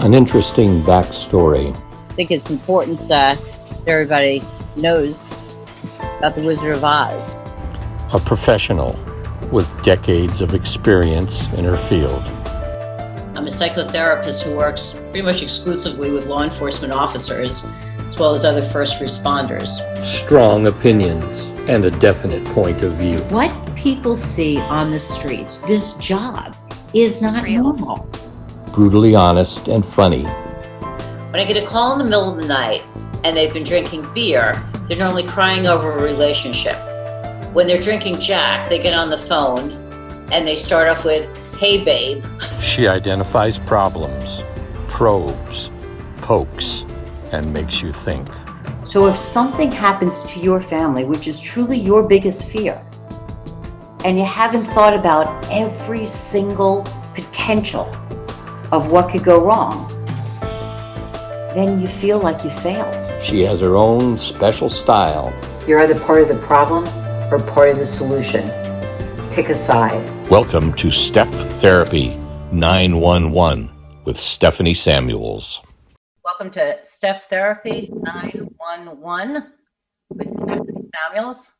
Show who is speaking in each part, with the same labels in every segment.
Speaker 1: An interesting backstory.
Speaker 2: I think it's important that everybody knows about the Wizard of Oz.
Speaker 1: A professional with decades of experience in her field.
Speaker 3: I'm a psychotherapist who works pretty much exclusively with law enforcement officers, as well as other first responders.
Speaker 1: Strong opinions and a definite point of view.
Speaker 4: What people see on the streets, this job, is not normal.
Speaker 1: Brutally honest and funny.
Speaker 3: When I get a call in the middle of the night and they've been drinking beer, they're normally crying over a relationship. When they're drinking Jack, they get on the phone and they start off with, "Hey babe."
Speaker 1: She identifies problems, probes, pokes, and makes you think.
Speaker 4: So if something happens to your family, which is truly your biggest fear, and you haven't thought about every single potential of what could go wrong, then you feel like you failed.
Speaker 1: She has her own special style.
Speaker 4: You're either part of the problem or part of the solution. Pick a side.
Speaker 1: Welcome to StephTherapy911 with Stephanie Samuels.
Speaker 2: Welcome to StephTherapy911 with Stephanie Samuels.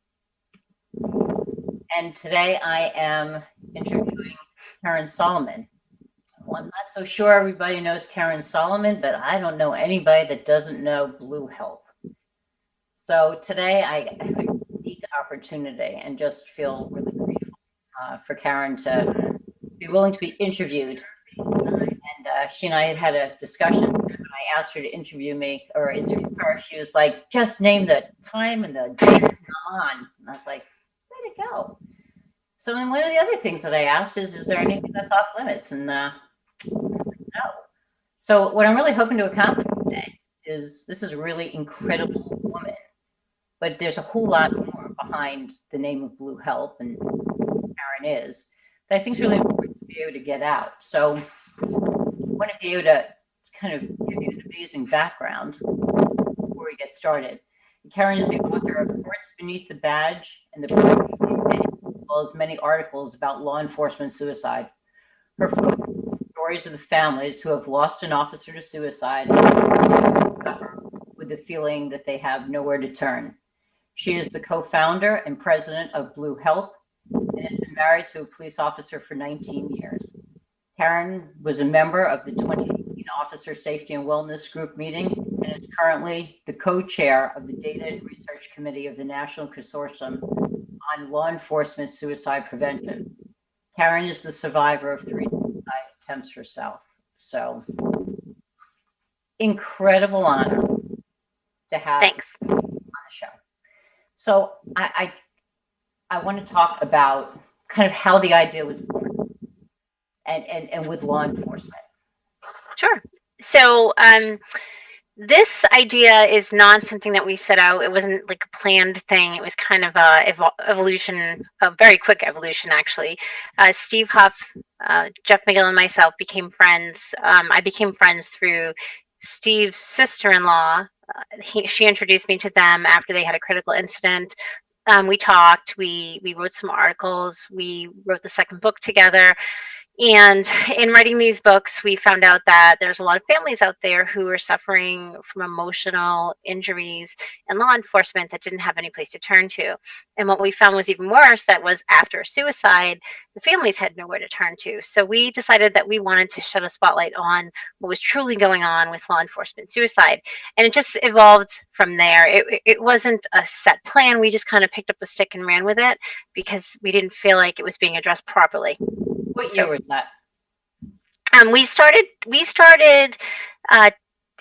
Speaker 2: And today I am interviewing Karen Solomon. Well, I'm not so sure everybody knows Karen Solomon, but I don't know anybody that doesn't know Blue H.E.L.P. So today I have a unique opportunity and just feel really grateful for Karen to be willing to be interviewed. And she and I had a discussion. When I asked her to interview me or interview her, she was like, "Just name the time and the date I'm on." And I was like, "Way to go." So then one of the other things that I asked is there anything that's off limits? And no. So what I'm really hoping to accomplish today is this is a really incredible woman, but there's a whole lot more behind the name of Blue H.E.L.P. and who Karen is that I think is really important to be able to get out. So I want to be able to kind of give you an amazing background before we get started. Karen is the author of Hearts Beneath the Badge and the Perfect Campaign, as well as many articles about law enforcement suicide. Her focus stories of the families who have lost an officer to suicide with the feeling that they have nowhere to turn. She is the co-founder and president of Blue H.E.L.P. and has been married to a police officer for 19 years. Karen was a member of the 2018 Officer Safety and Wellness Group meeting and is currently the co-chair of the Data and Research Committee of the National Consortium on Law Enforcement Suicide Prevention. Karen is the survivor of 3 suicide attempts herself. So incredible honor to have on the show. So I want to talk about kind of how the idea was born and with law enforcement.
Speaker 5: Sure. So this idea is not something that we set out. It wasn't like a planned thing. It was kind of a evolution, a very quick evolution, actually. Steve Huff, Jeff McGill, and myself became friends. I became friends through Steve's sister-in-law. She introduced me to them after they had a critical incident. We talked. We wrote some articles. We wrote the second book together. And in writing these books, we found out that there's a lot of families out there who are suffering from emotional injuries in law enforcement that didn't have any place to turn to. And what we found was even worse, that was after suicide, the families had nowhere to turn to. So we decided that we wanted to shed a spotlight on what was truly going on with law enforcement suicide. And it just evolved from there. It wasn't a set plan. We just kind of picked up the stick and ran with it because we didn't feel like it was being addressed properly.
Speaker 2: What year was that?
Speaker 5: We started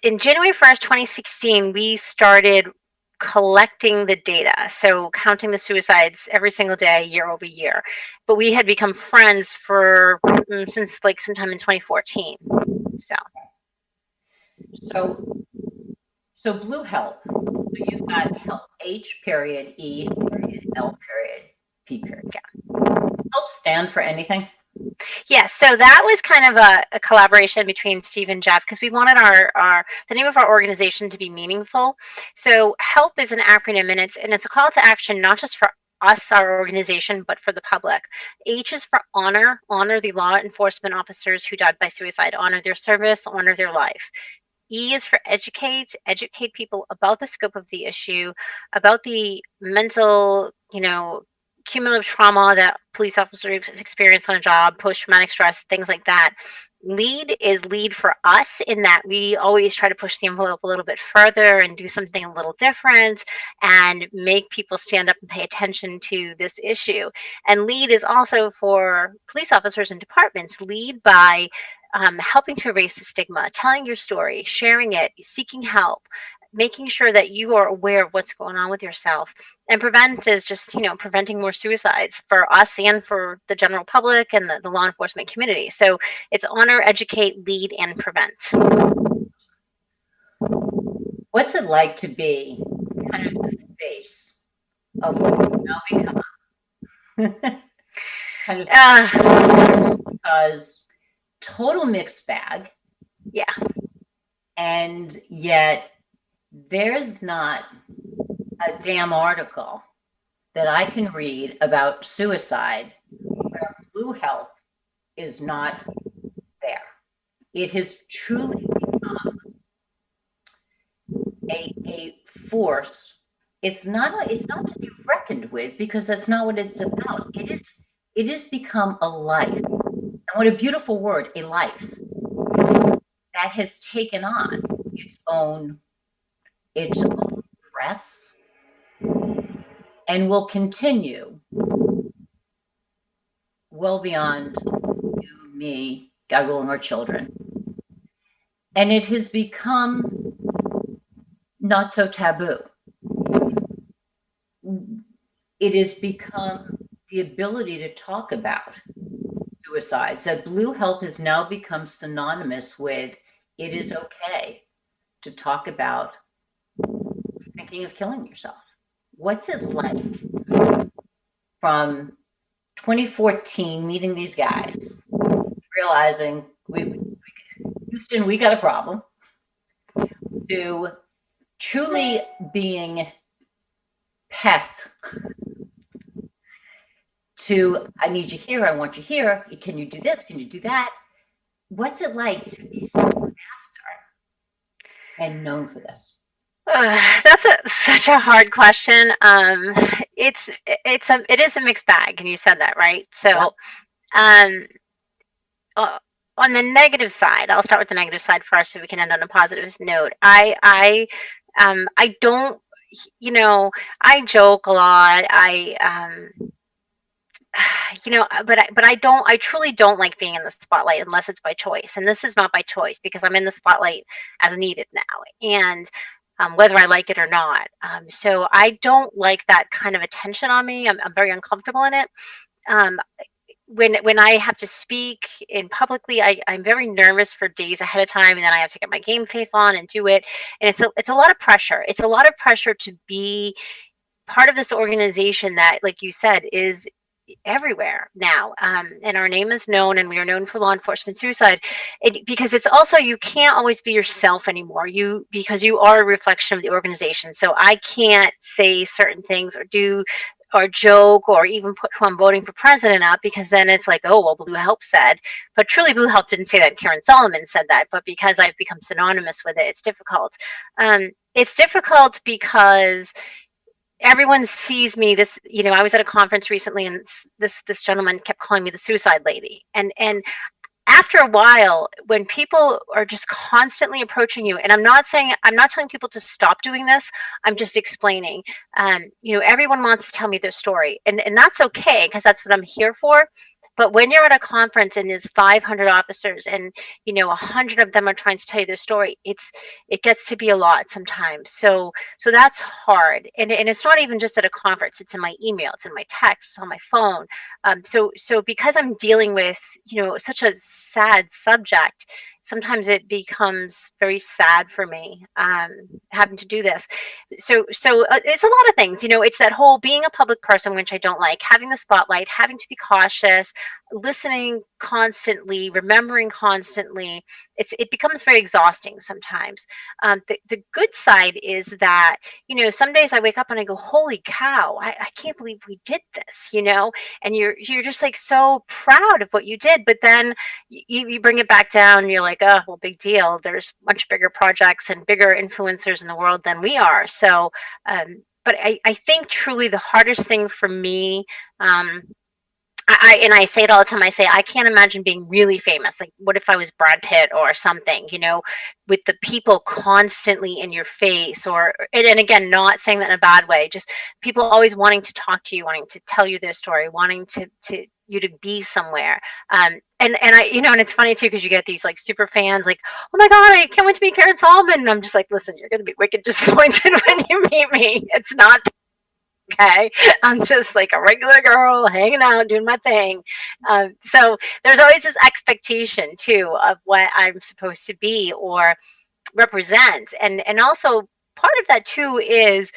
Speaker 5: in January 1st, 2016. We started collecting the data, so counting the suicides every single day, year over year. But we had become friends for since like sometime in 2014.
Speaker 2: So Blue H.E.L.P. So you've got H.E.L.P. H period E period L period P period.
Speaker 5: Yeah.
Speaker 2: H.E.L.P. stand for anything?
Speaker 5: Yeah, so that was kind of a collaboration between Steve and Jeff because we wanted the name of our organization to be meaningful. So HELP is an acronym and it's a call to action not just for us, our organization, but for the public. H is for honor, honor the law enforcement officers who died by suicide, honor their service, honor their life. E is for educate, educate people about the scope of the issue, about the mental, cumulative trauma that police officers experience on a job, post-traumatic stress, things like that. Lead is lead for us in that we always try to push the envelope a little bit further and do something a little different and make people stand up and pay attention to this issue. And lead is also for police officers and departments. Lead by helping to erase the stigma, telling your story, sharing it, seeking help, making sure that you are aware of what's going on with yourself. And prevent is just, preventing more suicides for us and for the general public and the law enforcement community. So it's honor, educate, lead, and prevent.
Speaker 2: What's it like to be kind of the face of what you've now become? Kind of because total mixed bag.
Speaker 5: Yeah.
Speaker 2: And yet there's not a damn article that I can read about suicide where Blue H.E.L.P is not there. It has truly become a force. It's not to be reckoned with, because that's not what it's about. It has become a life. And what a beautiful word, a life, that has taken on its own breaths and will continue well beyond you, me, God willing, our children. And it has become not so taboo. It has become the ability to talk about suicides, that Blue H.E.L.P has now become synonymous with it is okay to talk about thinking of killing yourself. What's it like from 2014 meeting these guys, realizing Houston, we got a problem, to truly being pecked to, I need you here, I want you here, can you do this, can you do that? What's it like to be sought after and known for this?
Speaker 5: That's such a hard question. It is a mixed bag, and you said that, right? So, on the negative side, I'll start with the negative side first, so we can end on a positive note. I don't, I joke a lot. I truly don't like being in the spotlight unless it's by choice. And this is not by choice, because I'm in the spotlight as needed now. And whether I like it or not. So I don't like that kind of attention on me. I'm very uncomfortable in it. When I have to speak in publicly, I'm very nervous for days ahead of time, and then I have to get my game face on and do it. And it's a lot of pressure. It's a lot of pressure to be part of this organization that, like you said, is everywhere now, and our name is known, and we are known for law enforcement suicide, because it's also, you can't always be yourself anymore, because you are a reflection of the organization. So I can't say certain things or do or joke or even put who I'm voting for president up, because then it's like, oh well, Blue H.E.L.P said. But truly, Blue H.E.L.P didn't say that. Karen Solomon said that. But because I've become synonymous with it, it's difficult. It's difficult because everyone sees me I was at a conference recently, and this gentleman kept calling me the suicide lady, and after a while, when people are just constantly approaching you, and I'm not telling people to stop doing this, I'm just explaining, everyone wants to tell me their story, and that's okay, because that's what I'm here for. But when you're at a conference and there's 500 officers, and 100 of them are trying to tell you their story, it gets to be a lot sometimes. So that's hard, and it's not even just at a conference. It's in my email, it's in my texts, on my phone. So because I'm dealing with such a sad subject, sometimes it becomes very sad for me having to do this. So it's a lot of things. It's that whole being a public person, which I don't like, having the spotlight, having to be cautious, listening constantly, remembering constantly, it becomes very exhausting sometimes. The good side is that, some days I wake up and I go, holy cow, I can't believe we did this, and you're just like so proud of what you did. But then you bring it back down and you're like, oh, well, big deal. There's much bigger projects and bigger influencers in the world than we are. So, but I think truly the hardest thing for me, and I say it all the time. I say I can't imagine being really famous. Like, what if I was Brad Pitt or something? With the people constantly in your face, and again, not saying that in a bad way. Just people always wanting to talk to you, wanting to tell you their story, wanting to you to be somewhere. And I, and it's funny too because you get these like super fans, like, oh my god, I can't wait to meet Karen Solomon. And I'm just like, listen, you're gonna be wicked disappointed when you meet me. It's not okay. I'm just like a regular girl hanging out, doing my thing. So there's always this expectation too of what I'm supposed to be or represent. And also part of that too is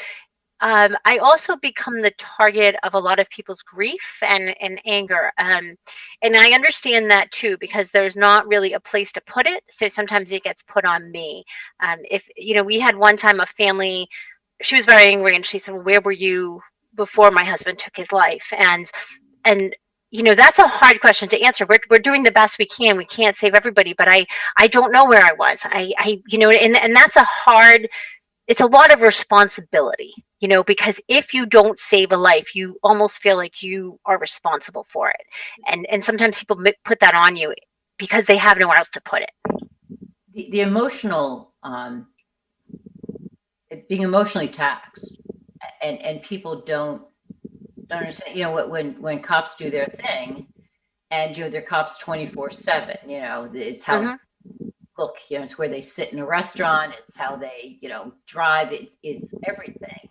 Speaker 5: I also become the target of a lot of people's grief and anger. And I understand that too, because there's not really a place to put it. So sometimes it gets put on me. If, we had one time a family, she was very angry and she said, well, where were you before my husband took his life? And that's a hard question to answer. We're doing the best we can. We can't save everybody, but I don't know where I was. And that's it's a lot of responsibility, because if you don't save a life, you almost feel like you are responsible for it. And sometimes people put that on you because they have nowhere else to put it.
Speaker 2: The emotional, being emotionally taxed, and people don't understand, when cops do their thing and they're cops 24/7, it's how, look, it's where they sit in a restaurant, it's how they, drive, it's everything.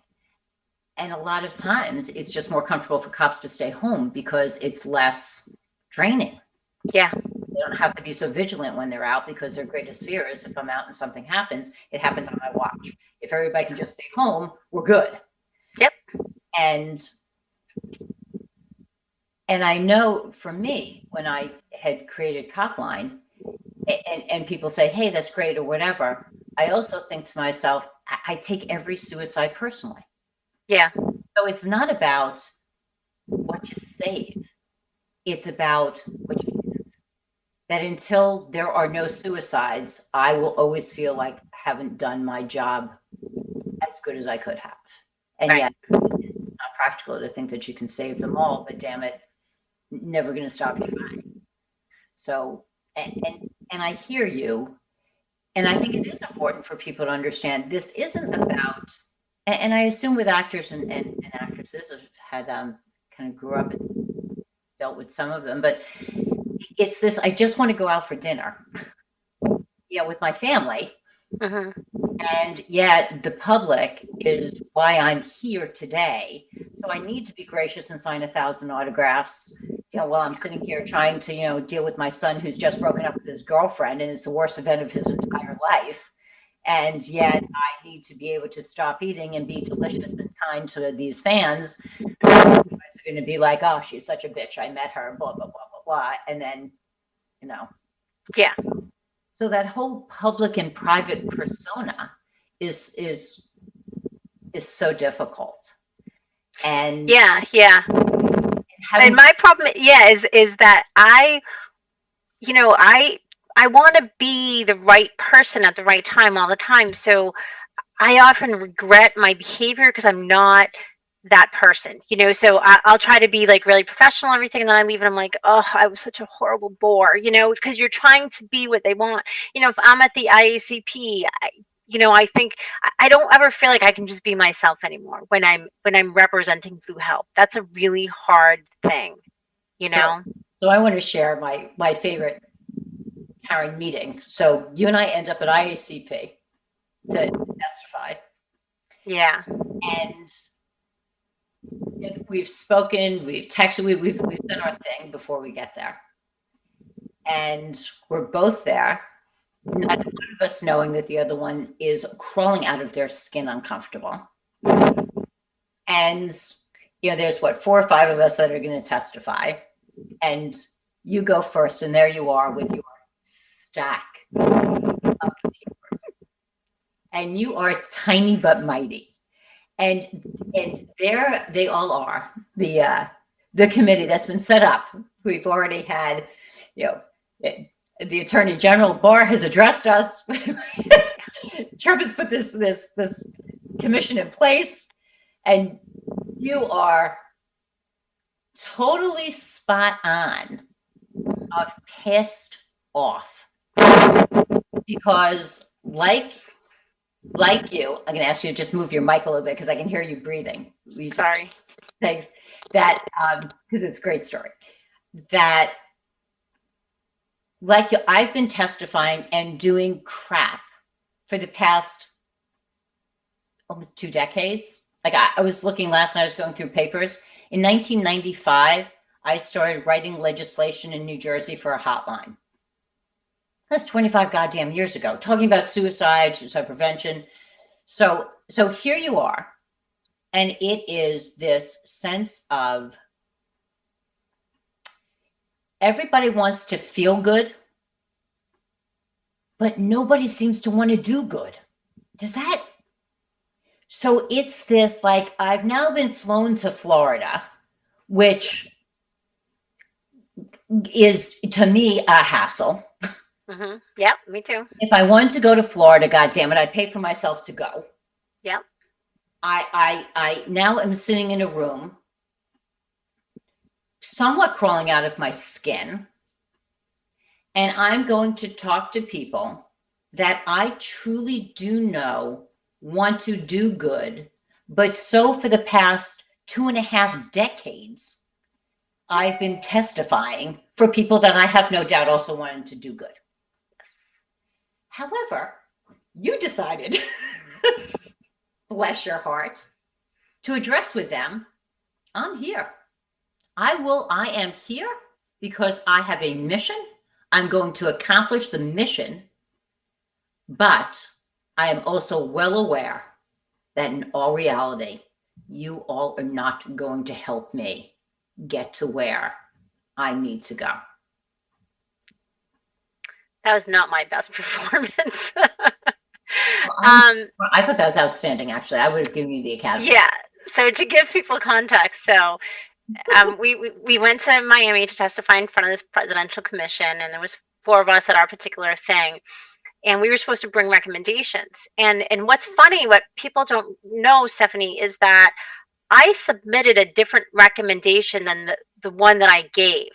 Speaker 2: And a lot of times it's just more comfortable for cops to stay home because it's less draining.
Speaker 5: Yeah.
Speaker 2: They don't have to be so vigilant when they're out, because their greatest fear is, if I'm out and something happens, it happened on my watch. If everybody can just stay home, we're good.
Speaker 5: Yep.
Speaker 2: And I know for me, when I had created Copline, and people say, hey, that's great or whatever, I also think to myself, I take every suicide personally.
Speaker 5: Yeah.
Speaker 2: So it's not about what you save. It's about what you do. That until there are no suicides, I will always feel like I haven't done my job as good as I could have. And
Speaker 5: right.
Speaker 2: Yet it's not practical to think that you can save them all, but damn it, never going to stop trying. So, and I hear you. And I think it is important for people to understand this isn't about, and I assume with actors and actresses, I've had kind of grew up and dealt with some of them, but it's this, I just want to go out for dinner, with my family. And yet the public is why I'm here today. So I need to be gracious and sign 1,000 autographs, while I'm sitting here trying to, deal with my son who's just broken up with his girlfriend, and it's the worst event of his entire life. And yet I need to be able to stop eating and be delicious and kind to these fans. Are going to be like, oh, she's such a bitch. I met her, blah, blah, blah, blah, blah. And then,
Speaker 5: Yeah.
Speaker 2: So that whole public and private persona is so difficult. And
Speaker 5: yeah. And my problem, is that I want to be the right person at the right time all the time. So I often regret my behavior because I'm not that person, so I'll try to be like really professional and everything, and then I leave and I'm like, oh, I was such a horrible bore, because you're trying to be what they want. If I'm at the IACP, I think I don't ever feel like I can just be myself anymore when I'm representing Blue H.E.L.P. That's a really hard thing,
Speaker 2: So I want to share my favorite Karen meeting. So you and I end up at IACP to testify.
Speaker 5: Yeah.
Speaker 2: And we've spoken, we've texted, we've done our thing before we get there. And we're both there, neither one of us knowing that the other one is crawling out of their skin uncomfortable. And, there's 4 or 5 of us that are going to testify. And, you go first, and there you are with your stack of papers. And you are tiny but mighty. And there they all are, the committee that's been set up. We've already had, the Attorney General Barr has addressed us. Trump has put this commission in place, and you are totally spot on of pissed off because like you, I'm going to ask you to just move your mic a little bit because I can hear you breathing.
Speaker 5: Sorry.
Speaker 2: Thanks. That because it's a great story. That like you, I've been testifying and doing crap for the past almost 2 decades. Like I was looking last night, I was going through papers. In 1995, I started writing legislation in New Jersey for a hotline. That's 25 goddamn years ago, talking about suicide prevention. So here you are, and it is this sense of everybody wants to feel good, but nobody seems to want to do good. So it's this, like, I've now been flown to Florida, which is to me a hassle.
Speaker 5: Mm-hmm. Yep, me too.
Speaker 2: If I wanted to go to Florida, goddamn it, I'd pay for myself to go.
Speaker 5: Yep.
Speaker 2: I now am sitting in a room, somewhat crawling out of my skin, and I'm going to talk to people that I truly do know want to do good, but so for the past 2.5 decades, I've been testifying for people that I have no doubt also wanted to do good. However, you decided, bless your heart, to address with them, I'm here. I am here because I have a mission. I'm going to accomplish the mission, but I am also well aware that in all reality, you all are not going to help me get to where I need to go.
Speaker 5: That was not my best performance.
Speaker 2: I thought that was outstanding, actually. I would have given you the academy.
Speaker 5: Yeah. So to give people context, we went to Miami to testify in front of this presidential commission, and there was 4 of us at our particular thing. And we were supposed to bring recommendations. And what's funny, what people don't know, Stephanie, is that I submitted a different recommendation than the one that I gave.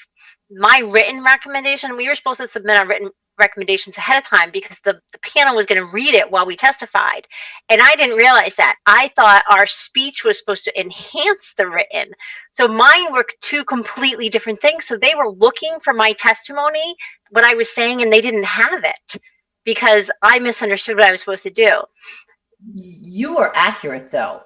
Speaker 5: My written recommendation, we were supposed to submit our written recommendations ahead of time because the panel was going to read it while we testified. And I didn't realize that. I thought our speech was supposed to enhance the written. So mine were 2 completely different things. So they were looking for my testimony, what I was saying, and they didn't have it because I misunderstood what I was supposed to do.
Speaker 2: You were accurate, though.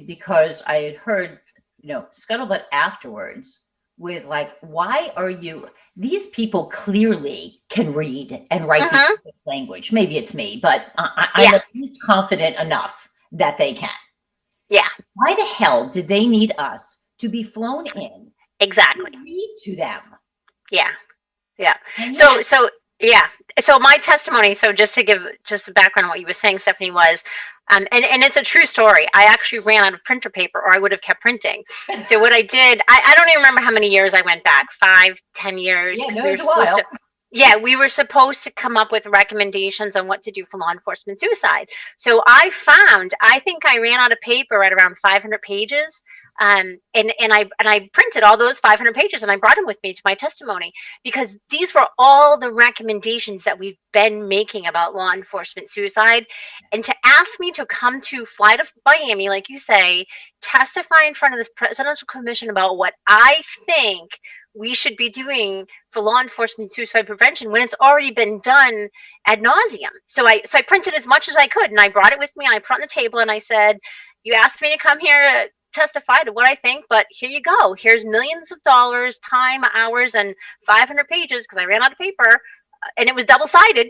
Speaker 2: Because I had heard, scuttlebutt afterwards with like, why are you? These people clearly can read and write the English language. Maybe it's me, but I'm at least confident enough that they can.
Speaker 5: Yeah.
Speaker 2: Why the hell did they need us to be flown in?
Speaker 5: Exactly.
Speaker 2: To read to them.
Speaker 5: Yeah. Yeah. So my testimony, so just to give just a background on what you were saying, Stephanie, was, and it's a true story. I actually ran out of printer paper, or I would have kept printing. So what I did, I don't even remember how many years I went back, 5, 10 years.
Speaker 2: Yeah, it was a while.
Speaker 5: We were supposed to come up with recommendations on what to do for law enforcement suicide. So I think I ran out of paper at around 500 pages. And I printed all those 500 pages and I brought them with me to my testimony because these were all the recommendations that we've been making about law enforcement suicide. And to ask me to come to fly to Miami, like you say, testify in front of this presidential commission about what I think we should be doing for law enforcement suicide prevention when it's already been done ad nauseum. So I printed as much as I could and I brought it with me and I put it on the table and I said, you asked me to come here to testify to what I think, but here you go. Here's millions of dollars, time, hours, and 500 pages because I ran out of paper, and it was double-sided,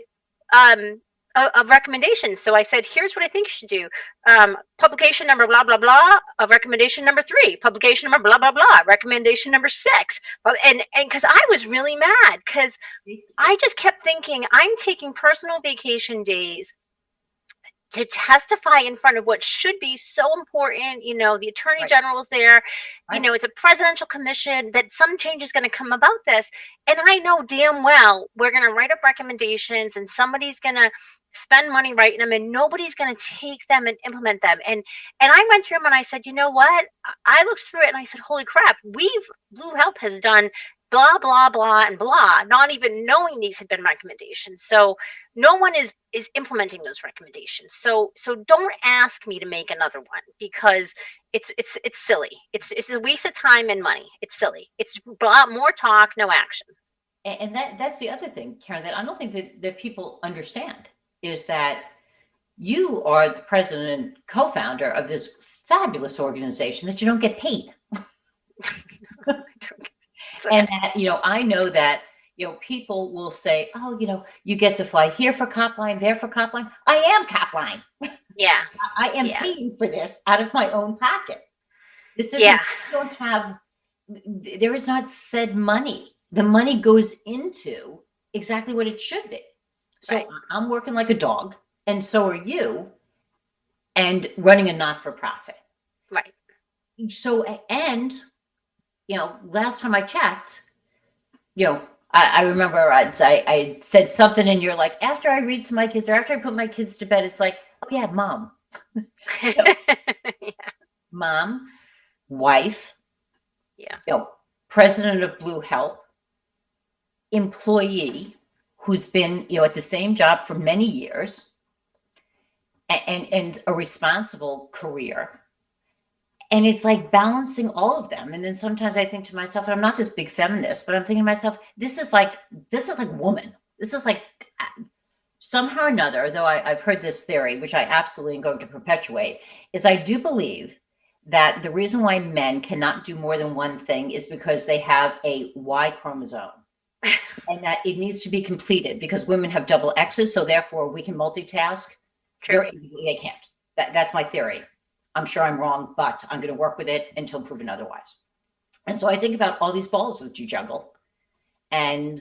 Speaker 5: of recommendations. So I said, here's what I think you should do. Publication number, blah, blah, blah, of recommendation number 3, publication number, blah, blah, blah, recommendation number 6. And because I was really mad, because I just kept thinking, I'm taking personal vacation days to testify in front of what should be so important. The attorney
Speaker 2: Right.
Speaker 5: general's there.
Speaker 2: Right.
Speaker 5: It's a presidential commission, that some change is going to come about this. And I know damn well we're going to write up recommendations, and somebody's going to spend money writing them, and nobody's going to take them and implement them. And I went through them, and I said, you know what? I looked through it, and I said, holy crap, Blue Help has done blah, blah, blah, and blah, not even knowing these had been recommendations. So no one is implementing those recommendations. So don't ask me to make another one, because it's silly. It's a waste of time and money. It's silly. It's more talk, no action.
Speaker 2: And that's the other thing, Karen, that I don't think that people understand, is that you are the president and co-founder of this fabulous organization that you don't get paid. And that, I know that, people will say, oh, you get to fly here for Copline, there for Copline. I am Copline.
Speaker 5: Yeah.
Speaker 2: I am paying for this out of my own pocket. This is, there is not said money. The money goes into exactly what it should be. So right. I'm working like a dog, and so are you, and running a not-for-profit.
Speaker 5: Right.
Speaker 2: So, and, last time I checked, I remember I said something, and you're like, after I read to my kids, or after I put my kids to bed, it's like, oh yeah, mom.
Speaker 5: Yeah.
Speaker 2: Mom, wife,
Speaker 5: yeah,
Speaker 2: president of Blue Help, employee who's been, at the same job for many years, and a responsible career. And it's like balancing all of them. And then sometimes I think to myself, and I'm not this big feminist, but I'm thinking to myself, this is like woman. This is like, somehow or another, though I've heard this theory, which I absolutely am going to perpetuate, is I do believe that the reason why men cannot do more than one thing is because they have a Y chromosome. And that it needs to be completed, because women have double X's, so therefore we can multitask.
Speaker 5: True.
Speaker 2: They can't. That's my theory. I'm sure I'm wrong, but I'm going to work with it until proven otherwise. And so I think about all these balls that you juggle, and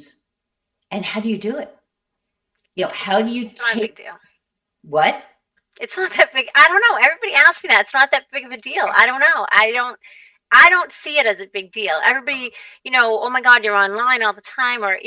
Speaker 2: how do you do it? How do you
Speaker 5: it's not a big deal.
Speaker 2: What?
Speaker 5: It's not that big. I don't know. Everybody asks me that. It's not that big of a deal. I don't know. I don't see it as a big deal. Everybody, oh my God, you're online all the time. Or,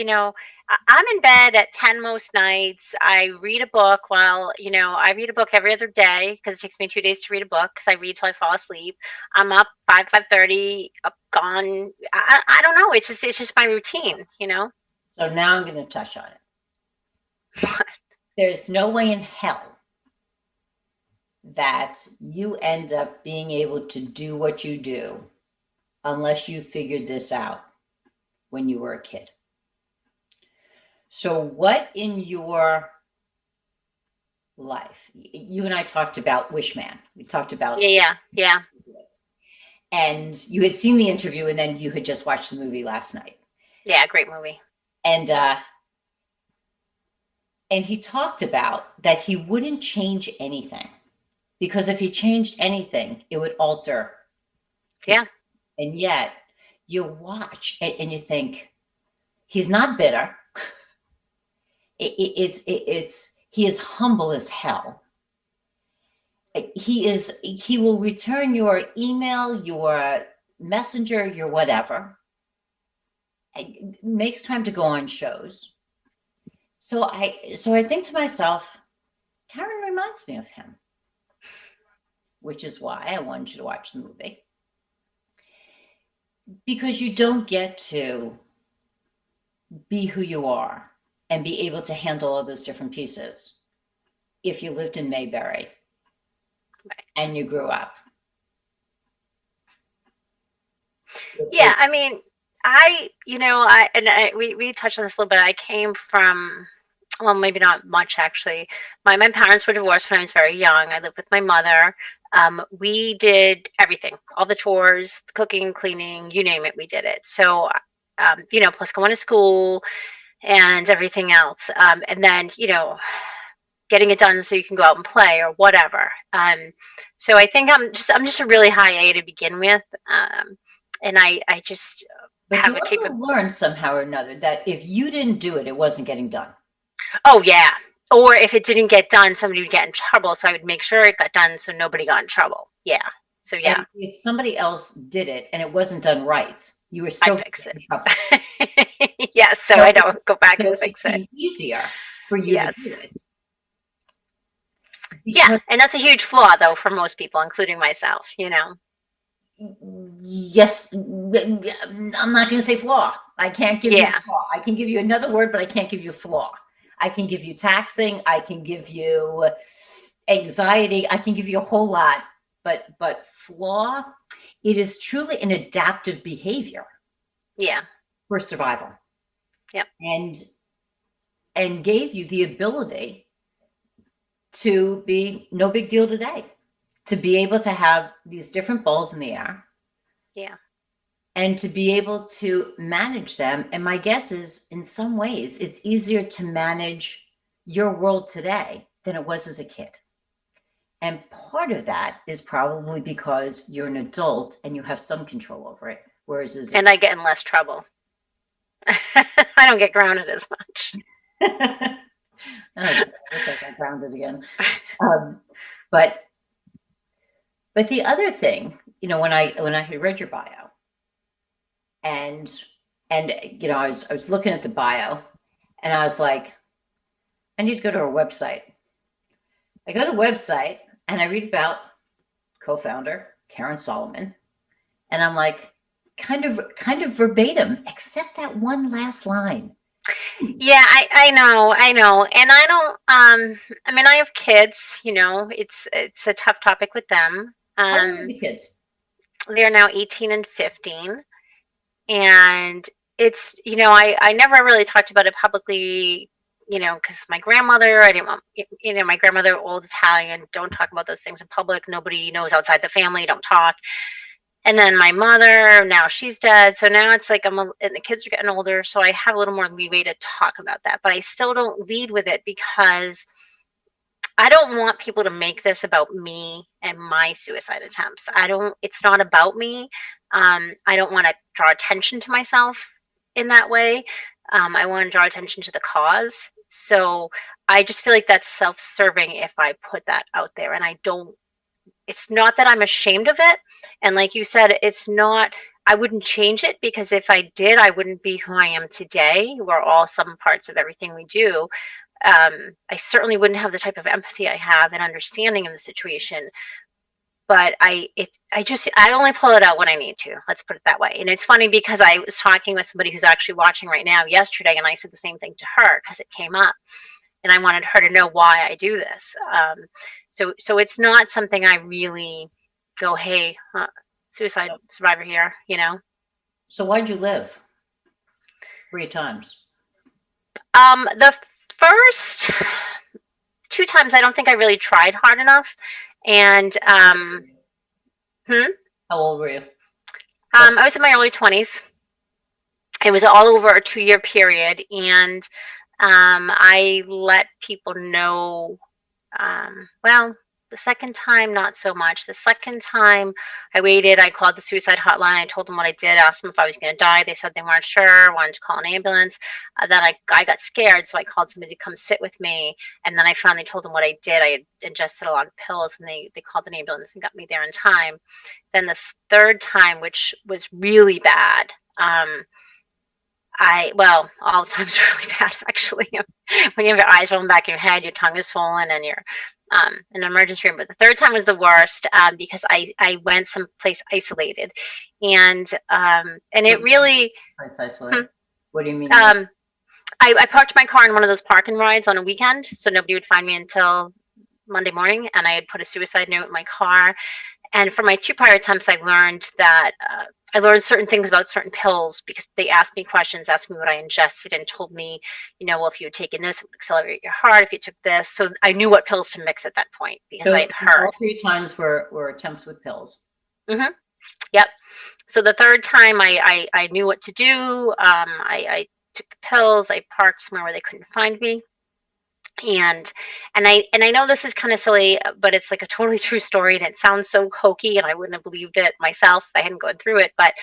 Speaker 5: I'm in bed at 10 most nights. I read a book I read a book every other day, because it takes me 2 days to read a book, because I read till I fall asleep. I'm up 5:30, up, gone. I don't know. It's just my routine,
Speaker 2: So now I'm going to touch on it.
Speaker 5: What?
Speaker 2: There's no way in hell that you end up being able to do what you do unless you figured this out when you were a kid. So what in your life, you and I talked about Wishman. We talked about.
Speaker 5: Yeah.
Speaker 2: And you had seen the interview, and then you had just watched the movie last night.
Speaker 5: Yeah, great movie.
Speaker 2: And he talked about that he wouldn't change anything, because if he changed anything, it would alter.
Speaker 5: Yeah.
Speaker 2: And yet you watch and you think, he's not bitter. He is humble as hell. He will return your email, your messenger, your whatever. It makes time to go on shows. So I think to myself, Karen reminds me of him, which is why I wanted you to watch the movie. Because you don't get to be who you are and be able to handle all those different pieces if you lived in Mayberry and you grew up.
Speaker 5: Yeah, I mean, we touched on this a little bit. I came from, well, maybe not much actually. My parents were divorced when I was very young. I lived with my mother. We did everything, all the chores, cooking, cleaning, you name it, we did it. So, plus going to school and everything else. And then, getting it done so you can go out and play or whatever. So I think I'm just a really high A to begin with. And I just
Speaker 2: But
Speaker 5: have
Speaker 2: you
Speaker 5: a
Speaker 2: also learned somehow or another that if you didn't do it, it wasn't getting done.
Speaker 5: Oh yeah. Or if it didn't get done, somebody would get in trouble. So I would make sure it got done so nobody got in trouble. Yeah. So yeah,
Speaker 2: And if somebody else did it and it wasn't done right, you were
Speaker 5: I
Speaker 2: still
Speaker 5: fix
Speaker 2: in
Speaker 5: it.
Speaker 2: trouble.
Speaker 5: Yes. So
Speaker 2: So,
Speaker 5: I don't go back
Speaker 2: so
Speaker 5: and
Speaker 2: it
Speaker 5: fix it.
Speaker 2: became easier for you to
Speaker 5: Yes.
Speaker 2: do it.
Speaker 5: Yeah.
Speaker 2: Because
Speaker 5: And that's a huge flaw though for most people, including myself,
Speaker 2: yes, I'm not going to say flaw. I can't give you
Speaker 5: Yeah.
Speaker 2: flaw. I can give you another word, but I can't give you flaw. I can give you taxing. I can give you anxiety. I can give you a whole lot, but flaw, it is truly an adaptive behavior
Speaker 5: Yeah.
Speaker 2: for survival.
Speaker 5: Yep.
Speaker 2: And gave you the ability to be no big deal today, to be able to have these different balls in the air.
Speaker 5: Yeah.
Speaker 2: And to be able to manage them. And my guess is, in some ways, it's easier to manage your world today than it was as a kid. And part of that is probably because you're an adult and you have some control over it. Whereas
Speaker 5: And I get in less trouble. I don't get grounded as much.
Speaker 2: I wish I got grounded again. But the other thing, when I had read your bio, and I was looking at the bio, and I was like, I need to go to her website. I go to the website and I read about co-founder Karen Solomon, and I'm like, kind of verbatim, except that one last line.
Speaker 5: Yeah, I know, and I don't. I mean, I have kids. It's a tough topic with them.
Speaker 2: How old are the kids?
Speaker 5: They are now 18 and 15, and it's I never really talked about it publicly. Because my grandmother, I didn't want, my grandmother, old Italian, don't talk about those things in public. Nobody knows outside the family, don't talk. And then my mother, now she's dead. So now it's like and the kids are getting older. So I have a little more leeway to talk about that. But I still don't lead with it because I don't want people to make this about me and my suicide attempts. It's not about me. I don't want to draw attention to myself in that way. I want to draw attention to the cause. So I just feel like that's self-serving if I put that out there. And it's not that I'm ashamed of it. And like you said, I wouldn't change it, because if I did, I wouldn't be who I am today. We're all some parts of everything we do. I certainly wouldn't have the type of empathy I have and understanding of the situation. But I only pull it out when I need to. Let's put it that way. And it's funny because I was talking with somebody who's actually watching right now yesterday, and I said the same thing to her because it came up, and I wanted her to know why I do this. So it's not something I really go, hey, suicide survivor here,
Speaker 2: So why'd you live 3 times?
Speaker 5: The first 2 times, I don't think I really tried hard enough. And
Speaker 2: How old were you?
Speaker 5: I was in my early 20s. It was all over a 2-year period, and I let people know. Well, the second time, not so much. The second time I waited, I called the suicide hotline. I told them what I did, asked them if I was going to die. They said they weren't sure, wanted to call an ambulance. Then I got scared, so I called somebody to come sit with me. And then I finally told them what I did. I had ingested a lot of pills, and they called an ambulance and got me there in time. Then this third time, which was really bad, all the times are really bad, actually. When you have your eyes rolling back in your head, your tongue is swollen, and you're in an emergency room. But the third time was the worst, because I went someplace isolated, and it really.
Speaker 2: It's isolated. What do you mean?
Speaker 5: I parked my car in one of those park and rides on a weekend, so nobody would find me until Monday morning, and I had put a suicide note in my car. And for my 2 prior attempts, I learned that I learned certain things about certain pills because they asked me questions, asked me what I ingested, and told me, well, if you had taken this, it would accelerate your heart. If you took this, so I knew what pills to mix at that point because I had heard.
Speaker 2: All 3 times were attempts with pills.
Speaker 5: Mm-hmm. Yep. So the third time, I knew what to do. I took the pills. I parked somewhere where they couldn't find me. And I know this is kind of silly, but it's like a totally true story, and it sounds so hokey, and I wouldn't have believed it myself if I hadn't gone through it. But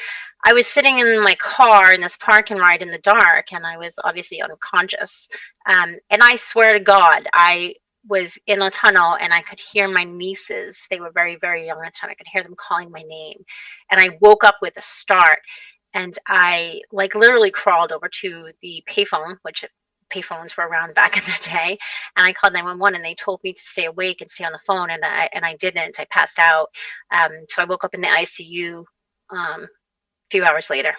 Speaker 5: I was sitting in my car in this parking ride in the dark, and I was obviously unconscious. And I swear to God, I was in a tunnel, and I could hear my nieces. They were very, very young at the time. I could hear them calling my name, and I woke up with a start, and I like literally crawled over to the payphone, which payphones were around back in the day, and I called 911, and they told me to stay awake and stay on the phone, and I didn't. I passed out. So I woke up in the ICU a few hours later.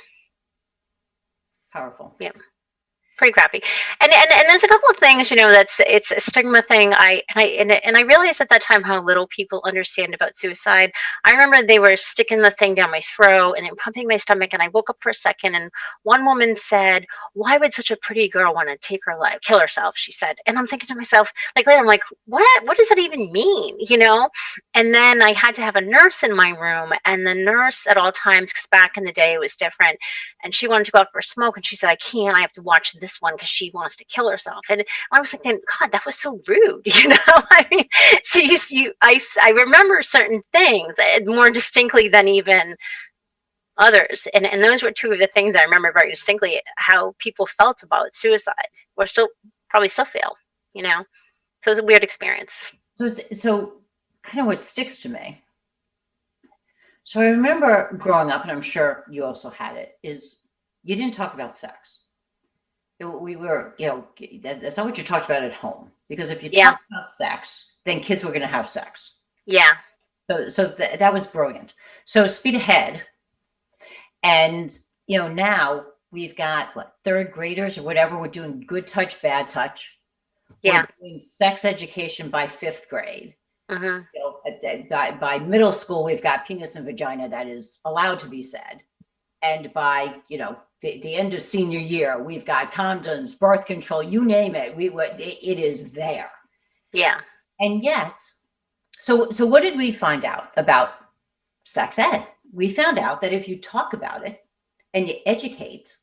Speaker 2: Powerful.
Speaker 5: Yeah. Pretty crappy. And there's a couple of things, that's it's a stigma thing. I realized at that time how little people understand about suicide. I remember they were sticking the thing down my throat and then pumping my stomach, and I woke up for a second, and one woman said, "Why would such a pretty girl want to take her life, kill herself?" She said. And I'm thinking to myself, like later, I'm like, what does that even mean? And then I had to have a nurse in my room, and the nurse at all times, because back in the day it was different, and she wanted to go out for a smoke, and she said, I have to watch this one because she wants to kill herself. And I was thinking, God, that was so rude. I mean, so I remember certain things more distinctly than even others. And those were two of the things I remember very distinctly, how people felt about suicide, or probably still feel, so it was a weird experience.
Speaker 2: So kind of what sticks to me. So I remember growing up, and I'm sure you also had it, is you didn't talk about sex. We were, that's not what you talked about at home. Because if you talked about sex, then kids were going to have sex.
Speaker 5: Yeah.
Speaker 2: So that was brilliant. So speed ahead. And, now we've got third graders or whatever. We're doing good touch, bad touch.
Speaker 5: Yeah.
Speaker 2: We're doing sex education by fifth grade.
Speaker 5: Mm-hmm.
Speaker 2: By middle school, we've got penis and vagina that is allowed to be said. And by, the end of senior year, we've got condoms, birth control, you name it. It is there.
Speaker 5: Yeah.
Speaker 2: And yet, so what did we find out about sex ed? We found out that if you talk about it and you educate,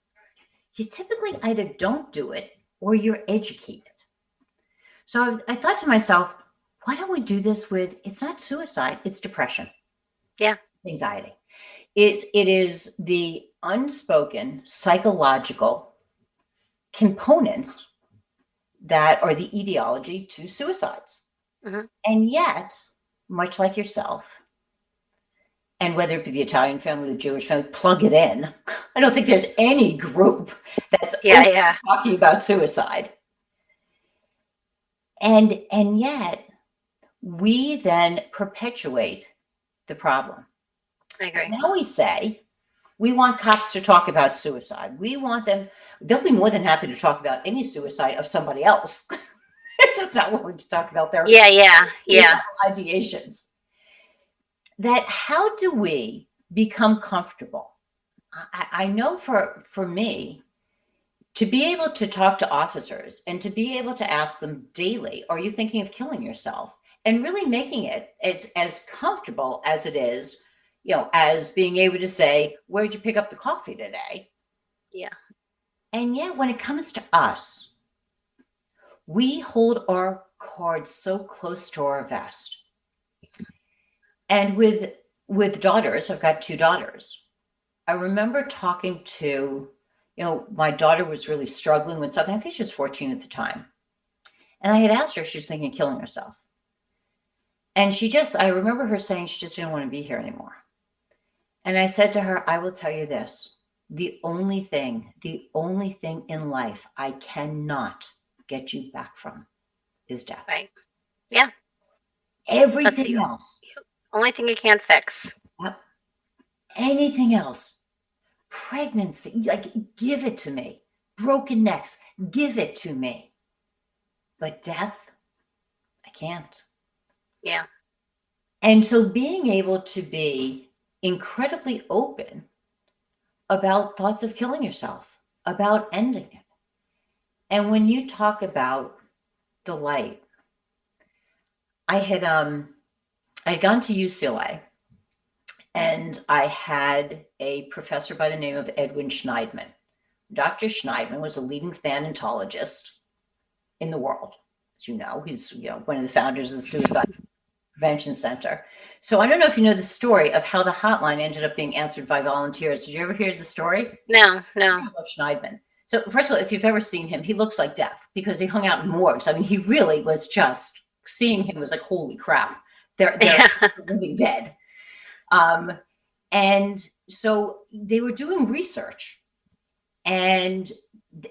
Speaker 2: you typically either don't do it or you're educated. So I thought to myself, why don't we do this with, it's not suicide, it's depression.
Speaker 5: Yeah.
Speaker 2: Anxiety. It is the unspoken psychological components that are the etiology to suicides.
Speaker 5: Mm-hmm.
Speaker 2: And yet, much like yourself, and whether it be the Italian family, the Jewish family, plug it in. I don't think there's any group that's talking about suicide. And yet, we then perpetuate the problem.
Speaker 5: I agree.
Speaker 2: Now we say, we want cops to talk about suicide. We want them, they'll be more than happy to talk about any suicide of somebody else. They're just not willing to talk about their ideations. That how do we become comfortable? I know for me, to be able to talk to officers and to be able to ask them daily, are you thinking of killing yourself? And really making it as comfortable as it is, as being able to say, where'd you pick up the coffee today?
Speaker 5: Yeah. And
Speaker 2: yet when it comes to us, we hold our cards so close to our vest. And with daughters, I've got two daughters. I remember talking to, my daughter was really struggling with something. I think she was 14 at the time. And I had asked her if she was thinking of killing herself. And I remember her saying she just didn't want to be here anymore. And I said to her, I will tell you this, the only thing in life I cannot get you back from is death.
Speaker 5: Right. Yeah.
Speaker 2: Everything else.
Speaker 5: Only thing you can't fix.
Speaker 2: Anything else. Pregnancy, give it to me. Broken necks, give it to me. But death, I can't.
Speaker 5: Yeah.
Speaker 2: And so being able to be incredibly open about thoughts of killing yourself, about ending it. And when you talk about the light, I had gone to UCLA, and I had a professor by the name of Edwin Schneidman. Dr. Schneidman was a leading thanatologist in the world. as you know. He's one of the founders of the Suicide Prevention Center. So I don't know if you know the story of how the hotline ended up being answered by volunteers. Did you ever hear the story?
Speaker 5: No.
Speaker 2: Schneidman. So first of all, if you've ever seen him, he looks like death because he hung out in morgues. I mean, he really was just, seeing him was like, holy crap, they're living dead. And so they were doing research, and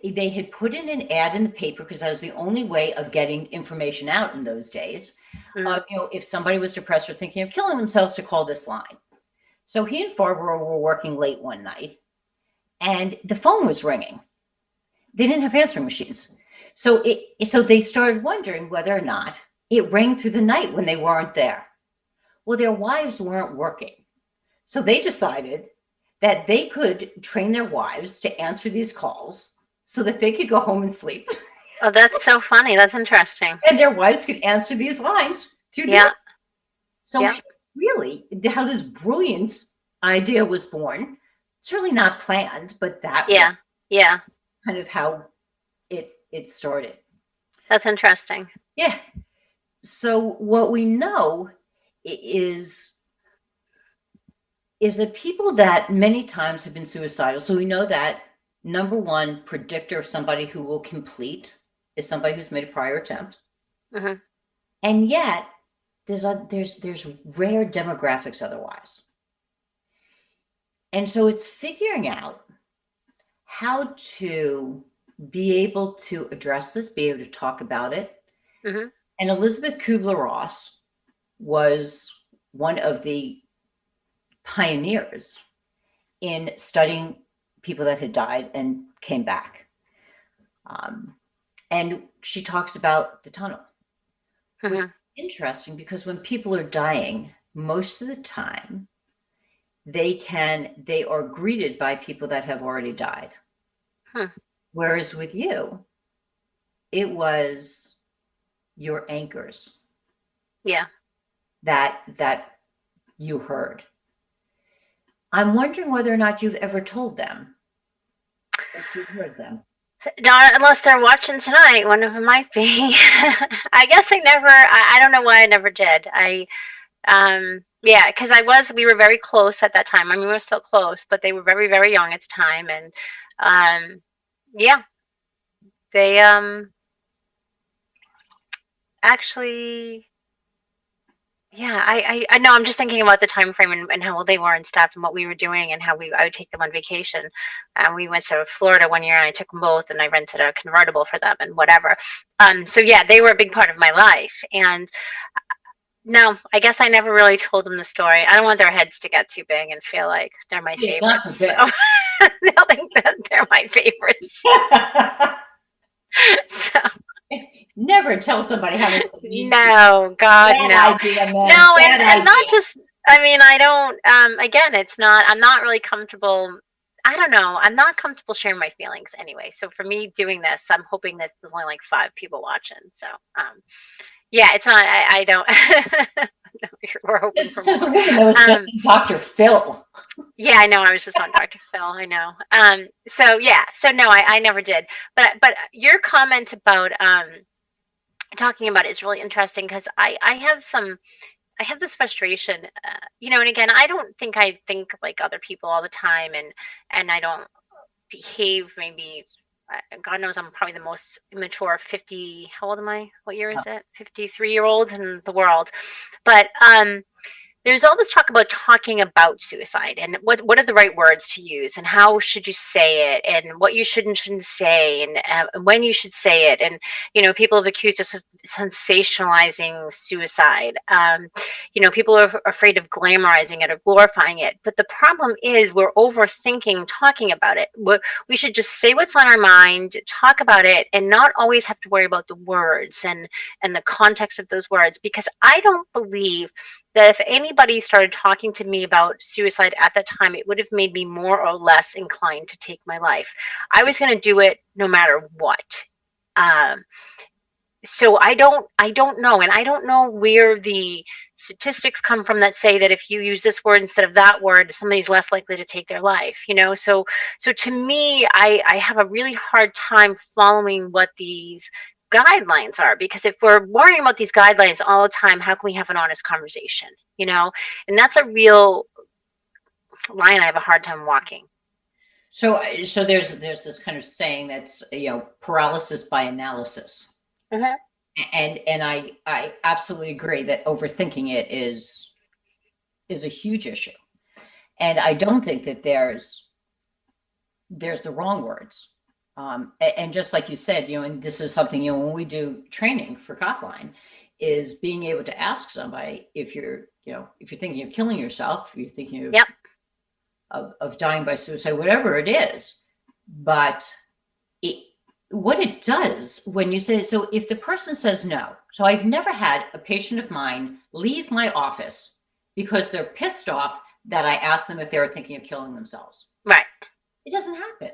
Speaker 2: they had put in an ad in the paper because that was the only way of getting information out in those days. If somebody was depressed or thinking of killing themselves, to call this line. So he and Farber were working late one night, and the phone was ringing. They didn't have answering machines. So they started wondering whether or not it rang through the night when they weren't there. Well, their wives weren't working. So they decided that they could train their wives to answer these calls so that they could go home and sleep.
Speaker 5: Oh, that's so funny. That's interesting.
Speaker 2: And their wives could answer these lines through the So really, how this brilliant idea was born, it's really not planned, but that
Speaker 5: was
Speaker 2: kind of how it started.
Speaker 5: That's interesting.
Speaker 2: Yeah. So what we know is that people that many times have been suicidal. So we know that number one predictor of somebody who will complete is somebody who's made a prior attempt.
Speaker 5: Mm-hmm.
Speaker 2: And yet there's rare demographics otherwise. And so it's figuring out how to be able to address this, be able to talk about it.
Speaker 5: Mm-hmm.
Speaker 2: And Elizabeth Kubler-Ross was one of the pioneers in studying people that had died and came back. And she talks about the tunnel.
Speaker 5: Mm-hmm.
Speaker 2: Which is interesting because when people are dying, most of the time, they are greeted by people that have already died. Whereas with you, it was your anchors.
Speaker 5: Yeah.
Speaker 2: That you heard. I'm wondering whether or not you've ever told them that you heard them.
Speaker 5: Not unless they're watching tonight. One of them might be. I guess I don't know why I never did. Because we were very close at that time. I mean, we were still close, but they were very, very young at the time. And they actually, I know. I'm just thinking about the time frame and how old they were and stuff, and what we were doing, and how I would take them on vacation. We went to Florida one year, and I took them both, and I rented a convertible for them and whatever. They were a big part of my life. And no, I guess I never really told them the story. I don't want their heads to get too big and feel like they're my favorites. So they'll think that they're my favorites. So.
Speaker 2: Never tell somebody how to sleep.
Speaker 5: No, God, no.
Speaker 2: Idea,
Speaker 5: no, and not just, I mean, I don't, again, I'm not really comfortable. I don't know. I'm not comfortable sharing my feelings anyway. So for me doing this, I'm hoping that there's only like 5 people watching. So, it's not, I don't, we're hoping for more.
Speaker 2: The woman that was Dr. Phil.
Speaker 5: Yeah, I know. I was just on Dr. Phil. I know. So no, I never did. But your comment about, talking about it is really interesting, because I have this frustration, and again, I don't think I think like other people all the time, and I don't behave, maybe, God knows I'm probably the most immature 50, how old am I? What year is it? 53-year-old in the world. But there's all this talk about talking about suicide, and what are the right words to use, and how should you say it, and what you shouldn't say, and when you should say it. And people have accused us of sensationalizing suicide. People are afraid of glamorizing it or glorifying it. But the problem is we're overthinking talking about it. We should just say what's on our mind, talk about it, and not always have to worry about the words and the context of those words. Because I don't believe that if anybody started talking to me about suicide at that time, it would have made me more or less inclined to take my life. I was going to do it no matter what. So I don't know. And I don't know where the statistics come from that say that if you use this word instead of that word, somebody's less likely to take their life, So to me, I have a really hard time following what these guidelines are, because if we're worrying about these guidelines all the time, how can we have an honest conversation, and that's a real line I have a hard time walking.
Speaker 2: So there's this kind of saying that's, paralysis by analysis.
Speaker 5: Mhm.
Speaker 2: And I absolutely agree that overthinking it is a huge issue. And I don't think that there's the wrong words. And just like you said, and this is something, when we do training for Copline, is being able to ask somebody, if you're thinking of killing yourself, you're thinking of,
Speaker 5: Yep.
Speaker 2: of dying by suicide, whatever it is. But what it does when you say, so if the person says no, so I've never had a patient of mine leave my office because they're pissed off that I asked them if they were thinking of killing themselves.
Speaker 5: Right.
Speaker 2: It doesn't happen.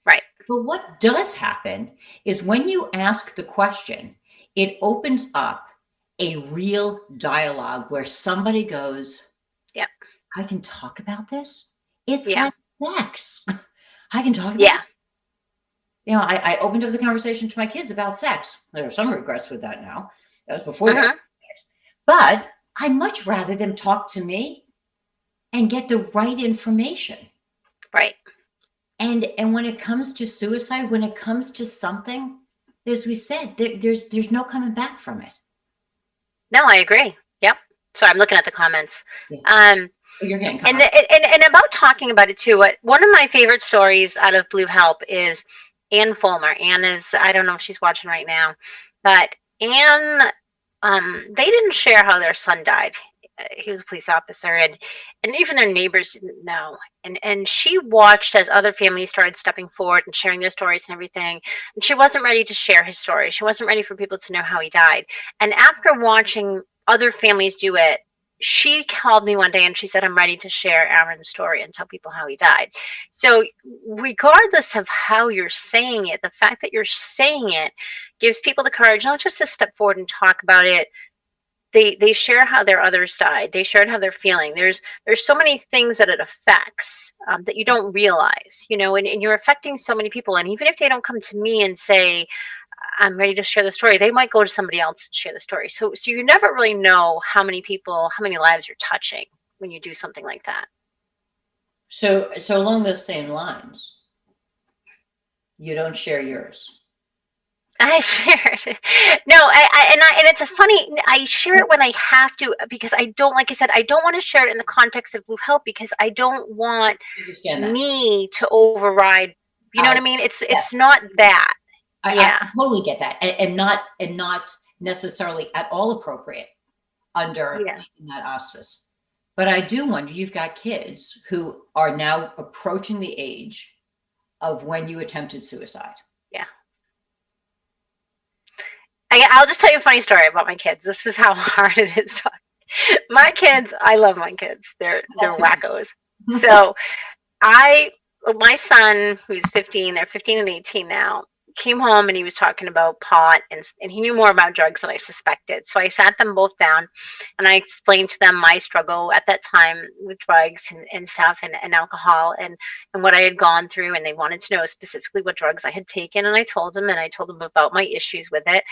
Speaker 5: Right.
Speaker 2: But what does happen is when you ask the question, it opens up a real dialogue where somebody goes,
Speaker 5: yeah,
Speaker 2: I can talk about this. It's
Speaker 5: Yeah.
Speaker 2: like sex. I can talk about
Speaker 5: Yeah.
Speaker 2: it. I opened up the conversation to my kids about sex. There are some regrets with that now. That was before
Speaker 5: Uh-huh.
Speaker 2: that. But I'd much rather them talk to me and get the right information.
Speaker 5: Right.
Speaker 2: And when it comes to suicide, when it comes to something, as we said, there's no coming back from it.
Speaker 5: No, I agree. Yep. So I'm looking at the comments.
Speaker 2: Yeah. You're getting comments.
Speaker 5: And about talking about it too. One of my favorite stories out of Blue H.E.L.P is Ann Fulmer. Ann is, I don't know if she's watching right now, but Ann, they didn't share how their son died. He was a police officer, and even their neighbors didn't know. And she watched as other families started stepping forward and sharing their stories and everything. And she wasn't ready to share his story. She wasn't ready for people to know how he died. And after watching other families do it, she called me one day and she said, I'm ready to share Aaron's story and tell people how he died. So regardless of how you're saying it, the fact that you're saying it gives people the courage not just to step forward and talk about it. They share how their others died. They share how they're feeling. There's so many things that it affects that you don't realize, and you're affecting so many people. And even if they don't come to me and say, I'm ready to share the story, they might go to somebody else and share the story. So you never really know how many people, how many lives you're touching when you do something like that.
Speaker 2: So along those same lines, you don't share yours.
Speaker 5: I share it. No, and it's a funny, I share it when I have to, because I don't, like I said, I don't want to share it in the context of Blue H.E.L.P because I don't want me to override, you know what I mean? It's not that.
Speaker 2: I totally get that. And not necessarily at all appropriate under in that auspice. But I do wonder, you've got kids who are now approaching the age of when you attempted suicide.
Speaker 5: Yeah. I'll just tell you a funny story about my kids. This is how hard it is. My kids, I love my kids. They're wackos. So my son, who's 15, they're 15 and 18 now, came home and he was talking about pot and he knew more about drugs than I suspected. So I sat them both down and I explained to them my struggle at that time with drugs and stuff and alcohol and what I had gone through. And they wanted to know specifically what drugs I had taken. And I told them about my issues with it.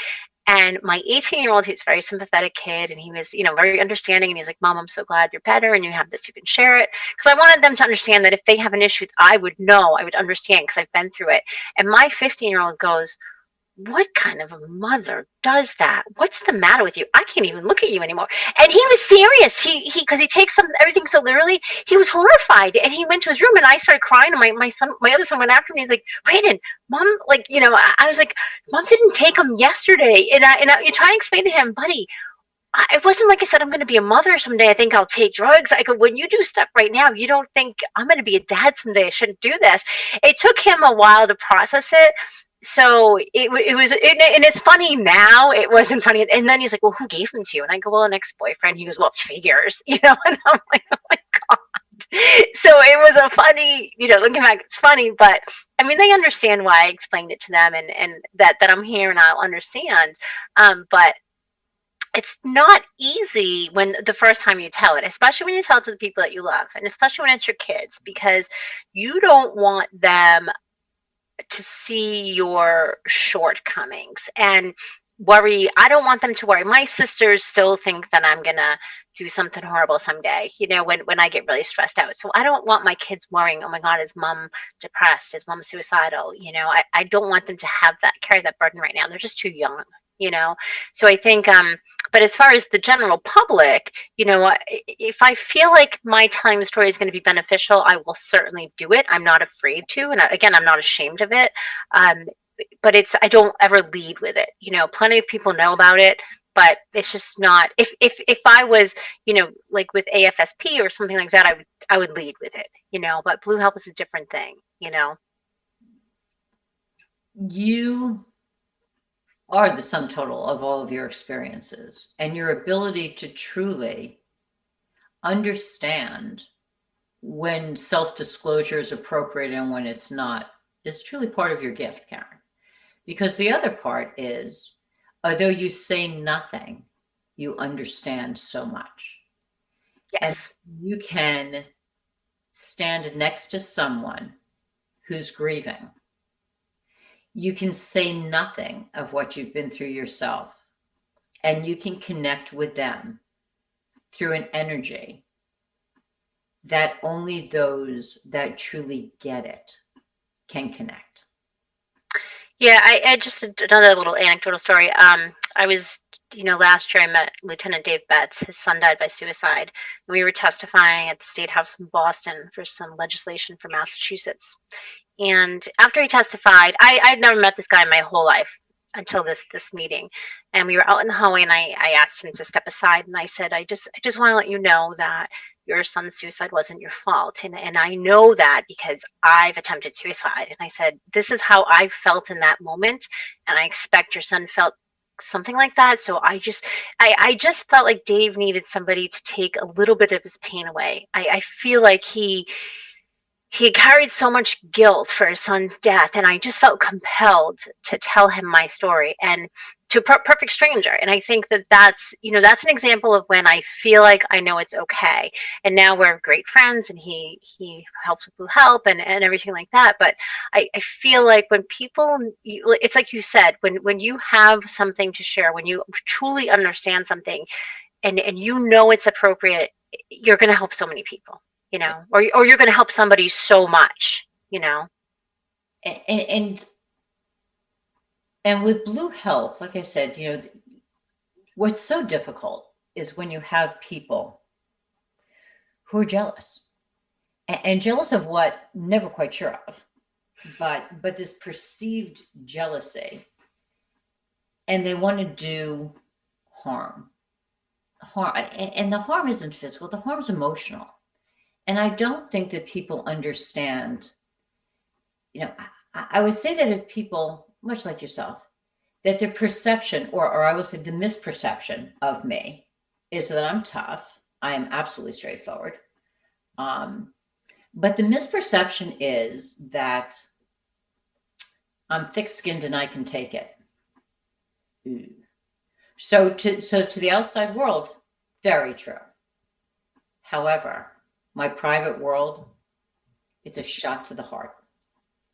Speaker 5: And my 18-year-old, he's a very sympathetic kid, and he was, very understanding. And he's like, Mom, I'm so glad you're better and you have this, you can share it. Because I wanted them to understand that if they have an issue, I would know, I would understand because I've been through it. And my 15-year-old goes, what kind of a mother does that? What's the matter with you? I can't even look at you anymore. And he was serious. Because he takes everything so literally. He was horrified, and he went to his room, and I started crying. And my other son went after me. He's like, Brandon, Mom, I was like, Mom didn't take him yesterday, and you try and explain to him, buddy. It wasn't like I said, I'm going to be a mother someday. I think I'll take drugs. I go, when you do stuff right now, you don't think I'm going to be a dad someday. I shouldn't do this. It took him a while to process it. So it was, and it's funny now. It wasn't funny. And then he's like, well, who gave them to you? And I go, well, an ex-boyfriend. He goes, well, figures, and I'm like, oh my God. So it was a funny, looking back, it's funny, but I mean, they understand why I explained it to them and that I'm here and I'll understand. But it's not easy when the first time you tell it, especially when you tell it to the people that you love, and especially when it's your kids, because you don't want them to see your shortcomings and worry. I don't want them to worry. My sisters still think that I'm gonna do something horrible someday, when I get really stressed out. So I don't want my kids worrying, oh my God, is mom depressed? Is mom suicidal? I don't want them to carry that burden right now. They're just too young. So I think but as far as the general public, if I feel like my telling the story is going to be beneficial, I will certainly do it. I'm not afraid to. And again, I'm not ashamed of it. Um, but I don't ever lead with it. Plenty of people know about it, but it's just not, if I was, like with AFSP or something like that, I would lead with it, but Blue Help is a different thing.
Speaker 2: You are the sum total of all of your experiences, and your ability to truly understand when self-disclosure is appropriate and when it's not is truly part of your gift, Karen. Because the other part is, although you say nothing, you understand so much.
Speaker 5: Yes.
Speaker 2: And you can stand next to someone who's grieving. You can say nothing of what you've been through yourself, and you can connect with them through an energy that only those that truly get it can connect.
Speaker 5: Yeah, I just another little anecdotal story. I was, last year I met Lieutenant Dave Betts. His son died by suicide. We were testifying at the State House in Boston for some legislation for Massachusetts. And after he testified, I'd never met this guy in my whole life until this meeting. And we were out in the hallway, and I asked him to step aside, and I said, I just want to let you know that your son's suicide wasn't your fault. And I know that because I've attempted suicide. And I said, this is how I felt in that moment. And I expect your son felt something like that. So I just felt like Dave needed somebody to take a little bit of his pain away. I feel like he carried so much guilt for his son's death, and I just felt compelled to tell him my story, and to a perfect stranger. And I think that's an example of when I feel like I know it's okay. And now we're great friends, and he helps with Blue Help and everything like that. But I feel like when people, it's like you said, when you have something to share, when you truly understand something, and it's appropriate, you're going to help so many people. Or you're going to help somebody so much.
Speaker 2: And with Blue Help, like I said, what's so difficult is when you have people who are jealous, and jealous of what, never quite sure of, but this perceived jealousy, and they want to do harm, and the harm isn't physical, the harm is emotional. And I don't think that people understand, I would say that if people, much like yourself, that the perception, or I would say the misperception of me is that I'm tough. I am absolutely straightforward. But the misperception is that I'm thick-skinned and I can take it. So to the outside world, very true. However, my private world, it's a shot to the heart.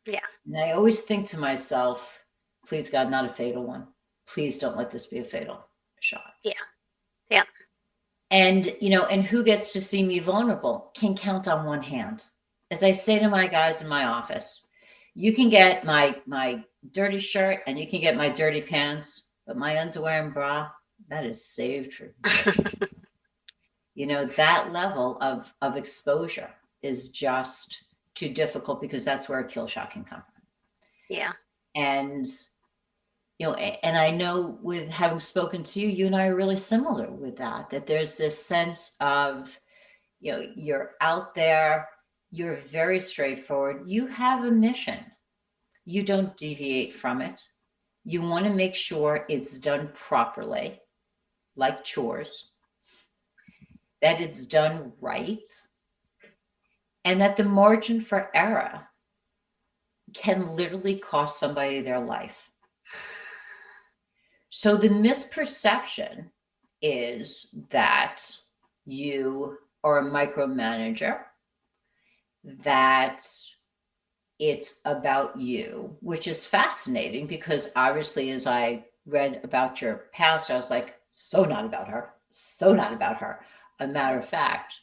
Speaker 5: Yeah.
Speaker 2: And I always think to myself, please God, not a fatal one. Please don't let this be a fatal shot.
Speaker 5: Yeah. Yeah.
Speaker 2: And, and who gets to see me vulnerable can count on one hand. As I say to my guys in my office, you can get my dirty shirt and you can get my dirty pants, but my underwear and bra, that is saved for that level of exposure is just too difficult, because that's where a kill shot can come from.
Speaker 5: Yeah.
Speaker 2: And and I know, with having spoken to you, you and I are really similar with that there's this sense of, you're out there, you're very straightforward, you have a mission, you don't deviate from it, you want to make sure it's done properly, like chores, that it's done right, and that the margin for error can literally cost somebody their life. So the misperception is that you are a micromanager, that it's about you, which is fascinating because obviously as I read about your past, I was like, so not about her, so not about her. A matter of fact,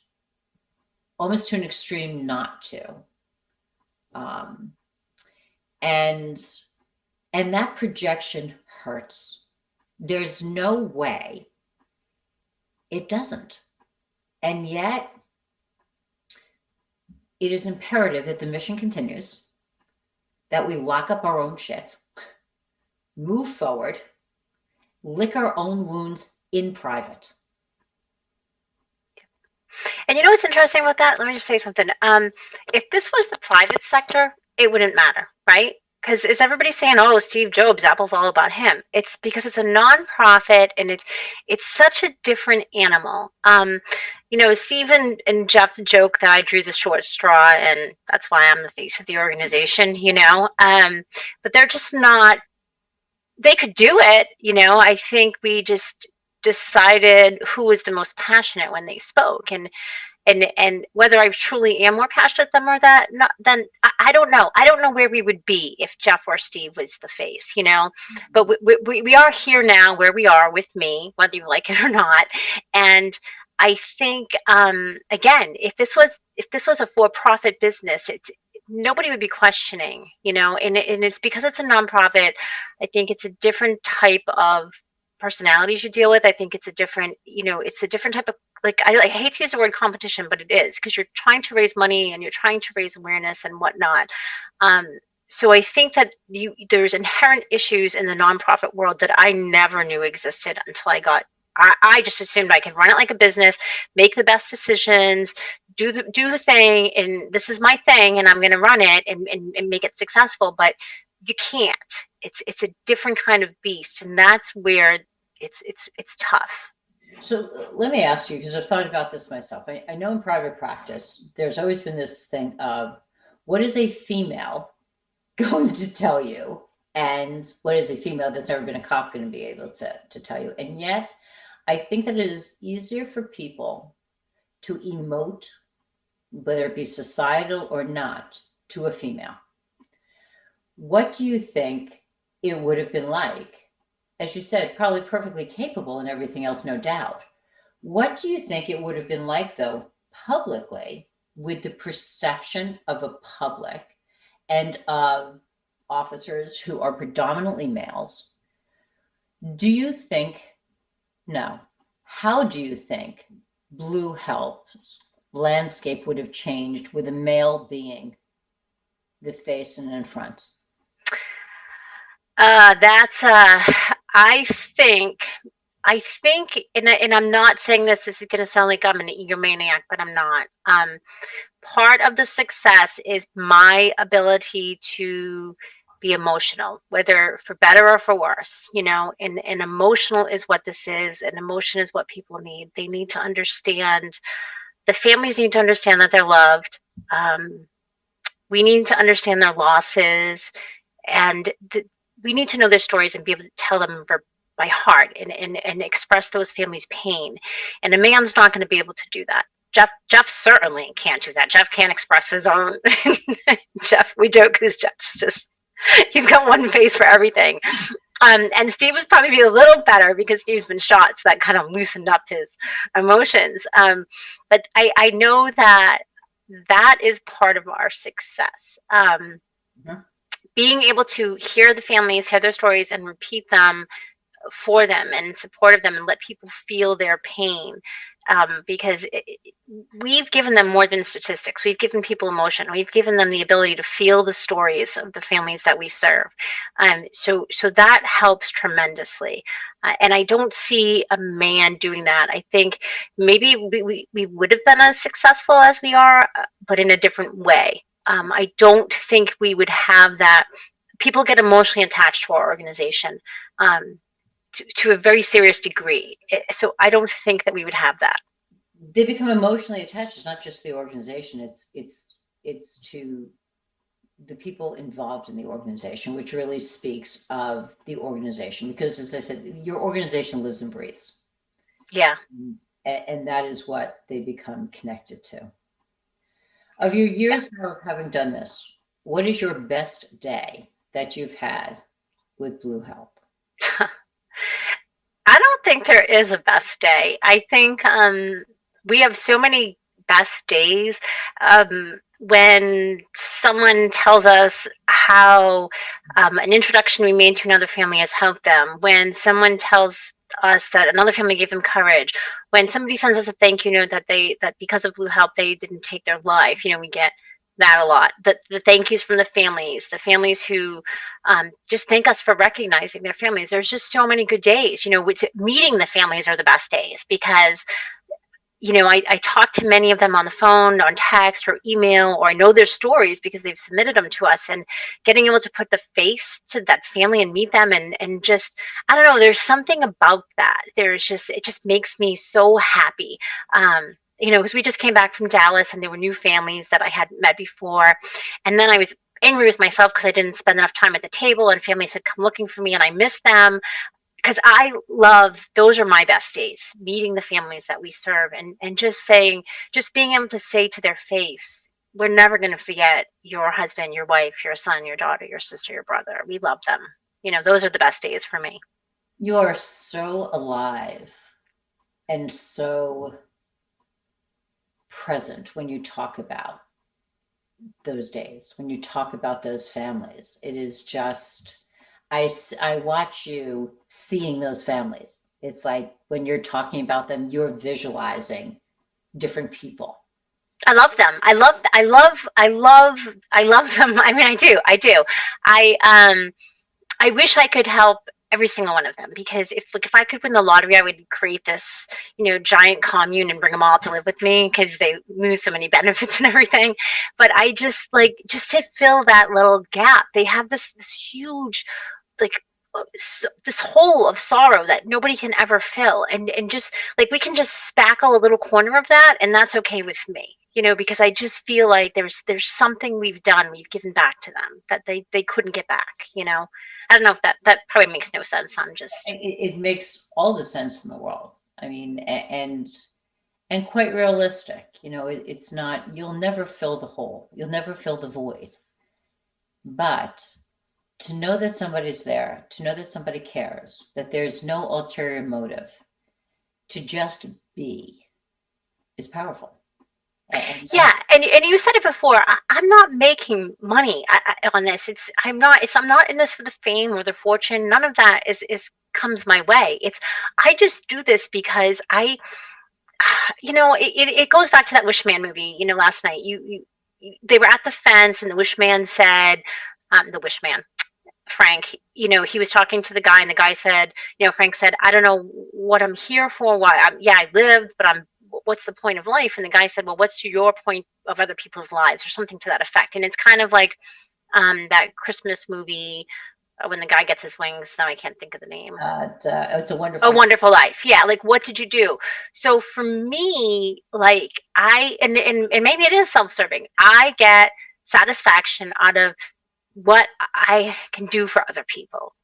Speaker 2: almost to an extreme not to. Um, and that projection hurts. There's no way it doesn't. And yet it is imperative that the mission continues, that we lock up our own shit, move forward, lick our own wounds in private.
Speaker 5: And you know what's interesting about that? Let me just say something. If this was the private sector, it wouldn't matter, right? Because is everybody saying, "Oh, Steve Jobs, Apple's all about him"? It's because it's a nonprofit, and it's such a different animal. You know, Steve and Jeff joke that I drew the short straw, and that's why I'm the face of the organization. You know, but they're just not. They could do it. You know, I think we just decided who was the most passionate when they spoke, and whether I truly am more passionate than or that, not, then I don't know. I don't know where we would be if Jeff or Steve was the face, you know. But we are here now, where we are with me, whether you like it or not. And I think again, if this was a for-profit business, it's nobody would be questioning, you know. And it's because it's a nonprofit. I think it's a different type of personalities you deal with. I think it's a different, you know, it's a different type of, like, I hate to use the word competition, but it is, because you're trying to raise money and you're trying to raise awareness and whatnot. So I think that there's inherent issues in the nonprofit world that I never knew existed until I just assumed I could run it like a business, make the best decisions, do the thing, and this is my thing, and I'm going to run it and make it successful. But you can't. It's a different kind of beast, and that's where it's tough.
Speaker 2: So let me ask you, because I've thought about this myself. I know in private practice, there's always been this thing of what is a female going to tell you, and what is a female that's never been a cop going to be able to tell you. And yet, I think that it is easier for people to emote, whether it be societal or not, to a female. What do you think it would have been like? As you said, probably perfectly capable and everything else, no doubt. What do you think it would have been like, though, publicly, with the perception of a public and of officers who are predominantly males? Do you think, no, how do you think Blue H.E.L.P's landscape would have changed with a male being the face and in front?
Speaker 5: I think, and I'm not saying this is going to sound like I'm an egomaniac, but I'm not. Part of the success is my ability to be emotional, whether for better or for worse, you know, and emotional is what this is, and emotion is what people need. They need to understand, the families need to understand that they're loved. We need to understand their losses, and we need to know their stories and be able to tell them by heart and express those families' pain. And a man's not going to be able to do that. Jeff certainly can't do that. Jeff can't express his own. Jeff, we joke because Jeff's just, he's got one face for everything. And Steve was probably be a little better because Steve's been shot, so that kind of loosened up his emotions. But I know that is part of our success. Being able to hear the families, hear their stories, and repeat them for them and in support of them, and let people feel their pain. Because we've given them more than statistics. We've given people emotion. We've given them the ability to feel the stories of the families that we serve. So that helps tremendously. And I don't see a man doing that. I think maybe we would have been as successful as we are, but in a different way. I don't think we would have that. People get emotionally attached to our organization to a very serious degree. So I don't think that we would have that.
Speaker 2: They become emotionally attached. It's not just the organization. It's to the people involved in the organization, which really speaks of the organization. Because, as I said, your organization lives and breathes.
Speaker 5: Yeah.
Speaker 2: And that is what they become connected to. Of your years of having done this, What is your best day that you've had with Blue H.E.L.P?
Speaker 5: I don't think there is a best day. I think we have so many best days when someone tells us how an introduction we made to another family has helped them, when someone tells us that another family gave them courage, when somebody sends us a thank you note that because of Blue Help they didn't take their life. We get that a lot. The thank yous from the families who just thank us for recognizing their families. There's just so many good days. Which meeting the families are the best days because I talk to many of them on the phone, on text, or email, or I know their stories because they've submitted them to us. And getting able to put the face to that family and meet them and just, I don't know, there's something about that. It just makes me so happy. Because we just came back from Dallas and there were new families that I hadn't met before. And then I was angry with myself because I didn't spend enough time at the table and families had come looking for me and I missed them because I love those are my best days, meeting the families that we serve and just being able to say to their face, we're never going to forget your husband, your wife, your son, your daughter, your sister, your brother. We love them. Those are the best days for me.
Speaker 2: You are so alive and so present when you talk about those days, when you talk about those families. It is just, I watch you seeing those families. It's like when you're talking about them, you're visualizing different people.
Speaker 5: I love them. I love them. I mean, I do. I wish I could help every single one of them because if I could win the lottery, I would create this, giant commune and bring them all to live with me because they lose so many benefits and everything. But I just to fill that little gap, they have this huge, like, this hole of sorrow that nobody can ever fill and just like we can just spackle a little corner of that and that's okay with me because I just feel like there's something we've given back to them that they couldn't get back. I don't know if that probably makes no sense. I'm just
Speaker 2: it makes all the sense in the world. I mean, and quite realistic. It's not, you'll never fill the hole, you'll never fill the void, but to know that somebody's there, to know that somebody cares, that there's no ulterior motive, to just be is powerful.
Speaker 5: yeah, and you said it before. I'm not making money on this. I'm not in this for the fame or the fortune. None of that is comes my way. I just do this because it goes back to that Wishman movie. Last night they were at the fence and the Wishman said, the Wishman. Frank, he was talking to the guy and the guy said, Frank said, I don't know what I'm here for. Why? I lived, but what's the point of life? And the guy said, well, what's your point of other people's lives or something to that effect? And it's kind of like that Christmas movie when the guy gets his wings. Now I can't think of the name.
Speaker 2: It's a
Speaker 5: Wonderful Life. Yeah. Like, what did you do? So for me, like and maybe it is self-serving. I get satisfaction out of what I can do for other people.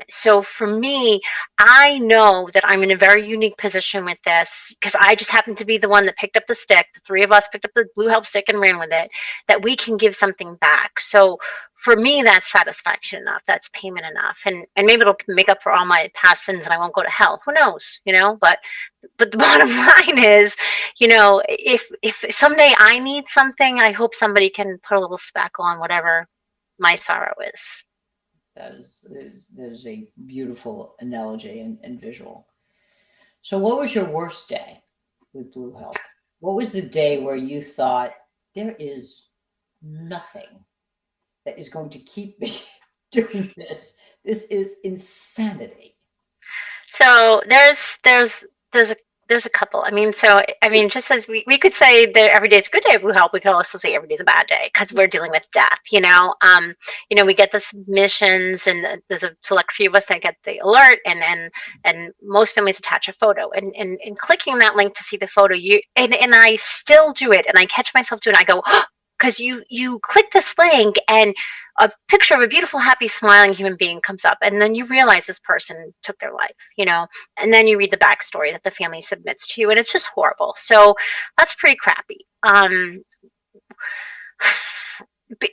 Speaker 5: So for me, I know that I'm in a very unique position with this because I just happened to be the one that picked up the stick. The three of us picked up the Blue Help stick and ran with it, that we can give something back. So for me, that's satisfaction enough. That's payment enough. And maybe it'll make up for all my past sins and I won't go to hell. Who knows, But the bottom line is, if someday I need something, I hope somebody can put a little speckle on whatever my sorrow is.
Speaker 2: That is a beautiful analogy and visual. So what was your worst day with Blue H.E.L.P? What was the day where you thought there is nothing that is going to keep me doing this? This is insanity.
Speaker 5: So there's a couple. Just as we could say that every day is a good day of Blue Help, we could also say every day is a bad day because we're dealing with death. We get the submissions, and there's a select few of us that get the alert, and most families attach a photo, and clicking that link to see the photo, and I still do it, and I catch myself doing it. I go, because you click this link and a picture of a beautiful, happy, smiling human being comes up, and then you realize this person took their life, and then you read the backstory that the family submits to you, and it's just horrible. So that's pretty crappy.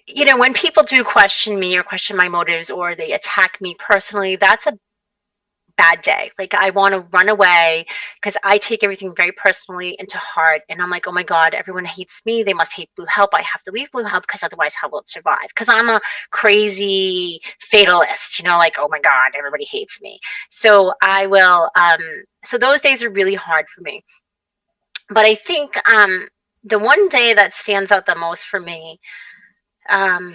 Speaker 5: you know, when people do question me or question my motives or they attack me personally, that's a bad day. Like I want to run away because I take everything very personally into heart. And I'm like, oh my God, everyone hates me. They must hate Blue Help. I have to leave Blue Help because otherwise how will it survive? Because I'm a crazy fatalist, you know, like, oh my God, everybody hates me. So I will, so those days are really hard for me. But I think the one day that stands out the most for me, um,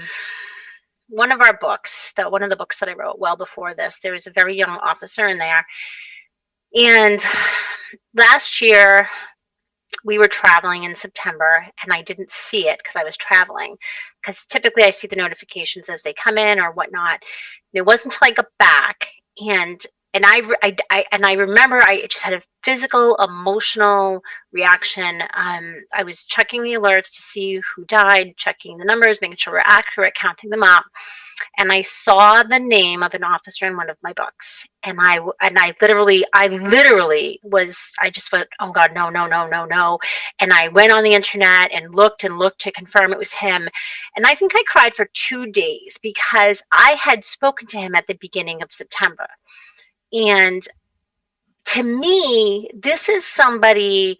Speaker 5: one of our books, one of the books that I wrote well before this, there was a very young officer in there. And last year we were traveling in September and I didn't see it because I was traveling. Because typically I see the notifications as they come in or whatnot. And it wasn't until I got back and I remember I just had a physical, emotional reaction. I was checking the alerts to see who died, checking the numbers, making sure we're accurate, counting them up. And I saw the name of an officer in one of my books, and I literally I just went, oh God, no, no, no, no, no. And I went on the internet and looked to confirm it was him. And I think I cried for 2 days because I had spoken to him at the beginning of September. And to me, this is somebody,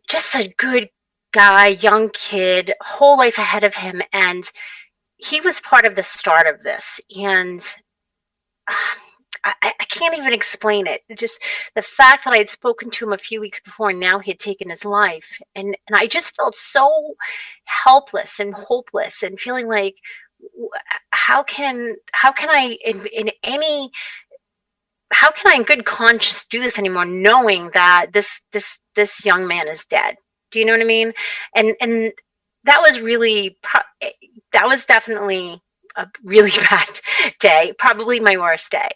Speaker 5: just a good guy, young kid, whole life ahead of him. And he was part of the start of this. And I can't even explain it. Just the fact that I had spoken to him a few weeks before and now he had taken his life. And I just felt so helpless and hopeless and feeling like, how can I how can I in good conscience do this anymore, knowing that this young man is dead? Do you know what I mean? And that was definitely a really bad day, probably my worst day.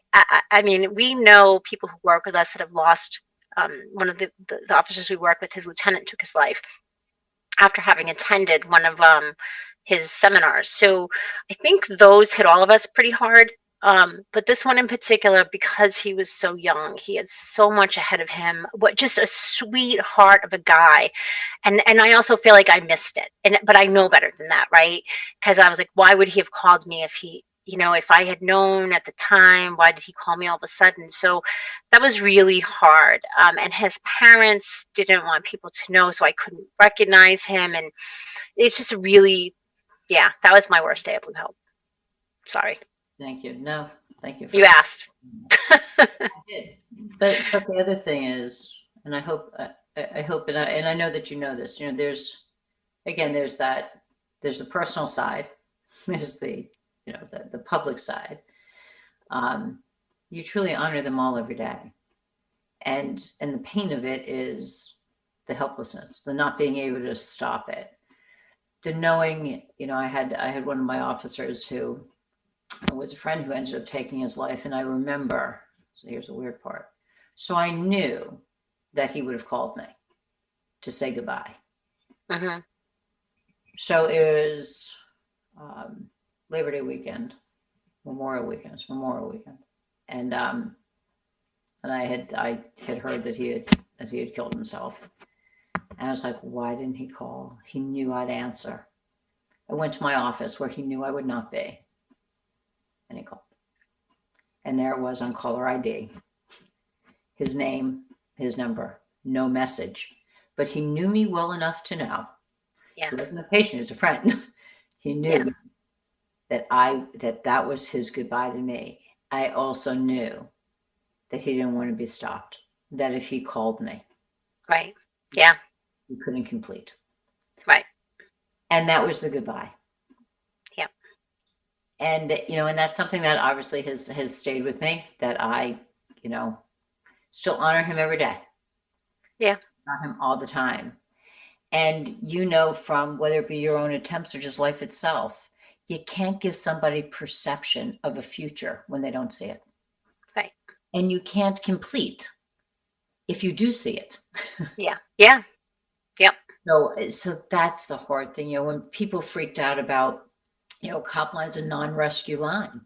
Speaker 5: I mean, we know people who work with us that have lost one of the officers we work with. His lieutenant took his life after having attended one of his seminars. So I think those hit all of us pretty hard. But this one in particular, because he was so young, he had so much ahead of him. What just a sweetheart of a guy, and I also feel like I missed it. But I know better than that, right? Because I was like, why would he have called me if he, you know, if I had known at the time? Why did he call me all of a sudden? So that was really hard. And his parents didn't want people to know, so I couldn't recognize him. And it's just really, yeah, that was my worst day at Blue Help. Sorry.
Speaker 2: Thank you. No, thank you.
Speaker 5: You asked.
Speaker 2: I did. But the other thing is, and I hope, and I know that you know this, you know, there's the personal side, there's the, you know, the public side. You truly honor them all every day. And the pain of it is the helplessness, the not being able to stop it. The knowing, you know, I had one of my officers who was a friend who ended up taking his life. And I remember, so here's the weird part. So I knew that he would have called me to say goodbye.
Speaker 5: Mm-hmm.
Speaker 2: So it was Labor Day weekend, Memorial weekend. And I had heard that he had killed himself. And I was like, why didn't he call? He knew I'd answer. I went to my office where he knew I would not be. And he called. And there it was on caller ID. His name, his number, no message. But he knew me well enough to know.
Speaker 5: Yeah.
Speaker 2: He wasn't a patient, he was a friend. He knew that was his goodbye to me. I also knew that he didn't want to be stopped. That if he called me.
Speaker 5: Right. Yeah.
Speaker 2: We couldn't complete.
Speaker 5: Right.
Speaker 2: And that was the goodbye.
Speaker 5: Yeah.
Speaker 2: And, you know, and that's something that obviously has stayed with me, that I, you know, still honor him every day.
Speaker 5: Yeah.
Speaker 2: Honor him all the time. And, you know, from whether it be your own attempts or just life itself, you can't give somebody perception of a future when they don't see it.
Speaker 5: Right.
Speaker 2: And you can't complete if you do see it.
Speaker 5: Yeah. Yeah. Yep.
Speaker 2: So that's the hard thing. You know, when people freaked out about, you know, cop line's a non-rescue line,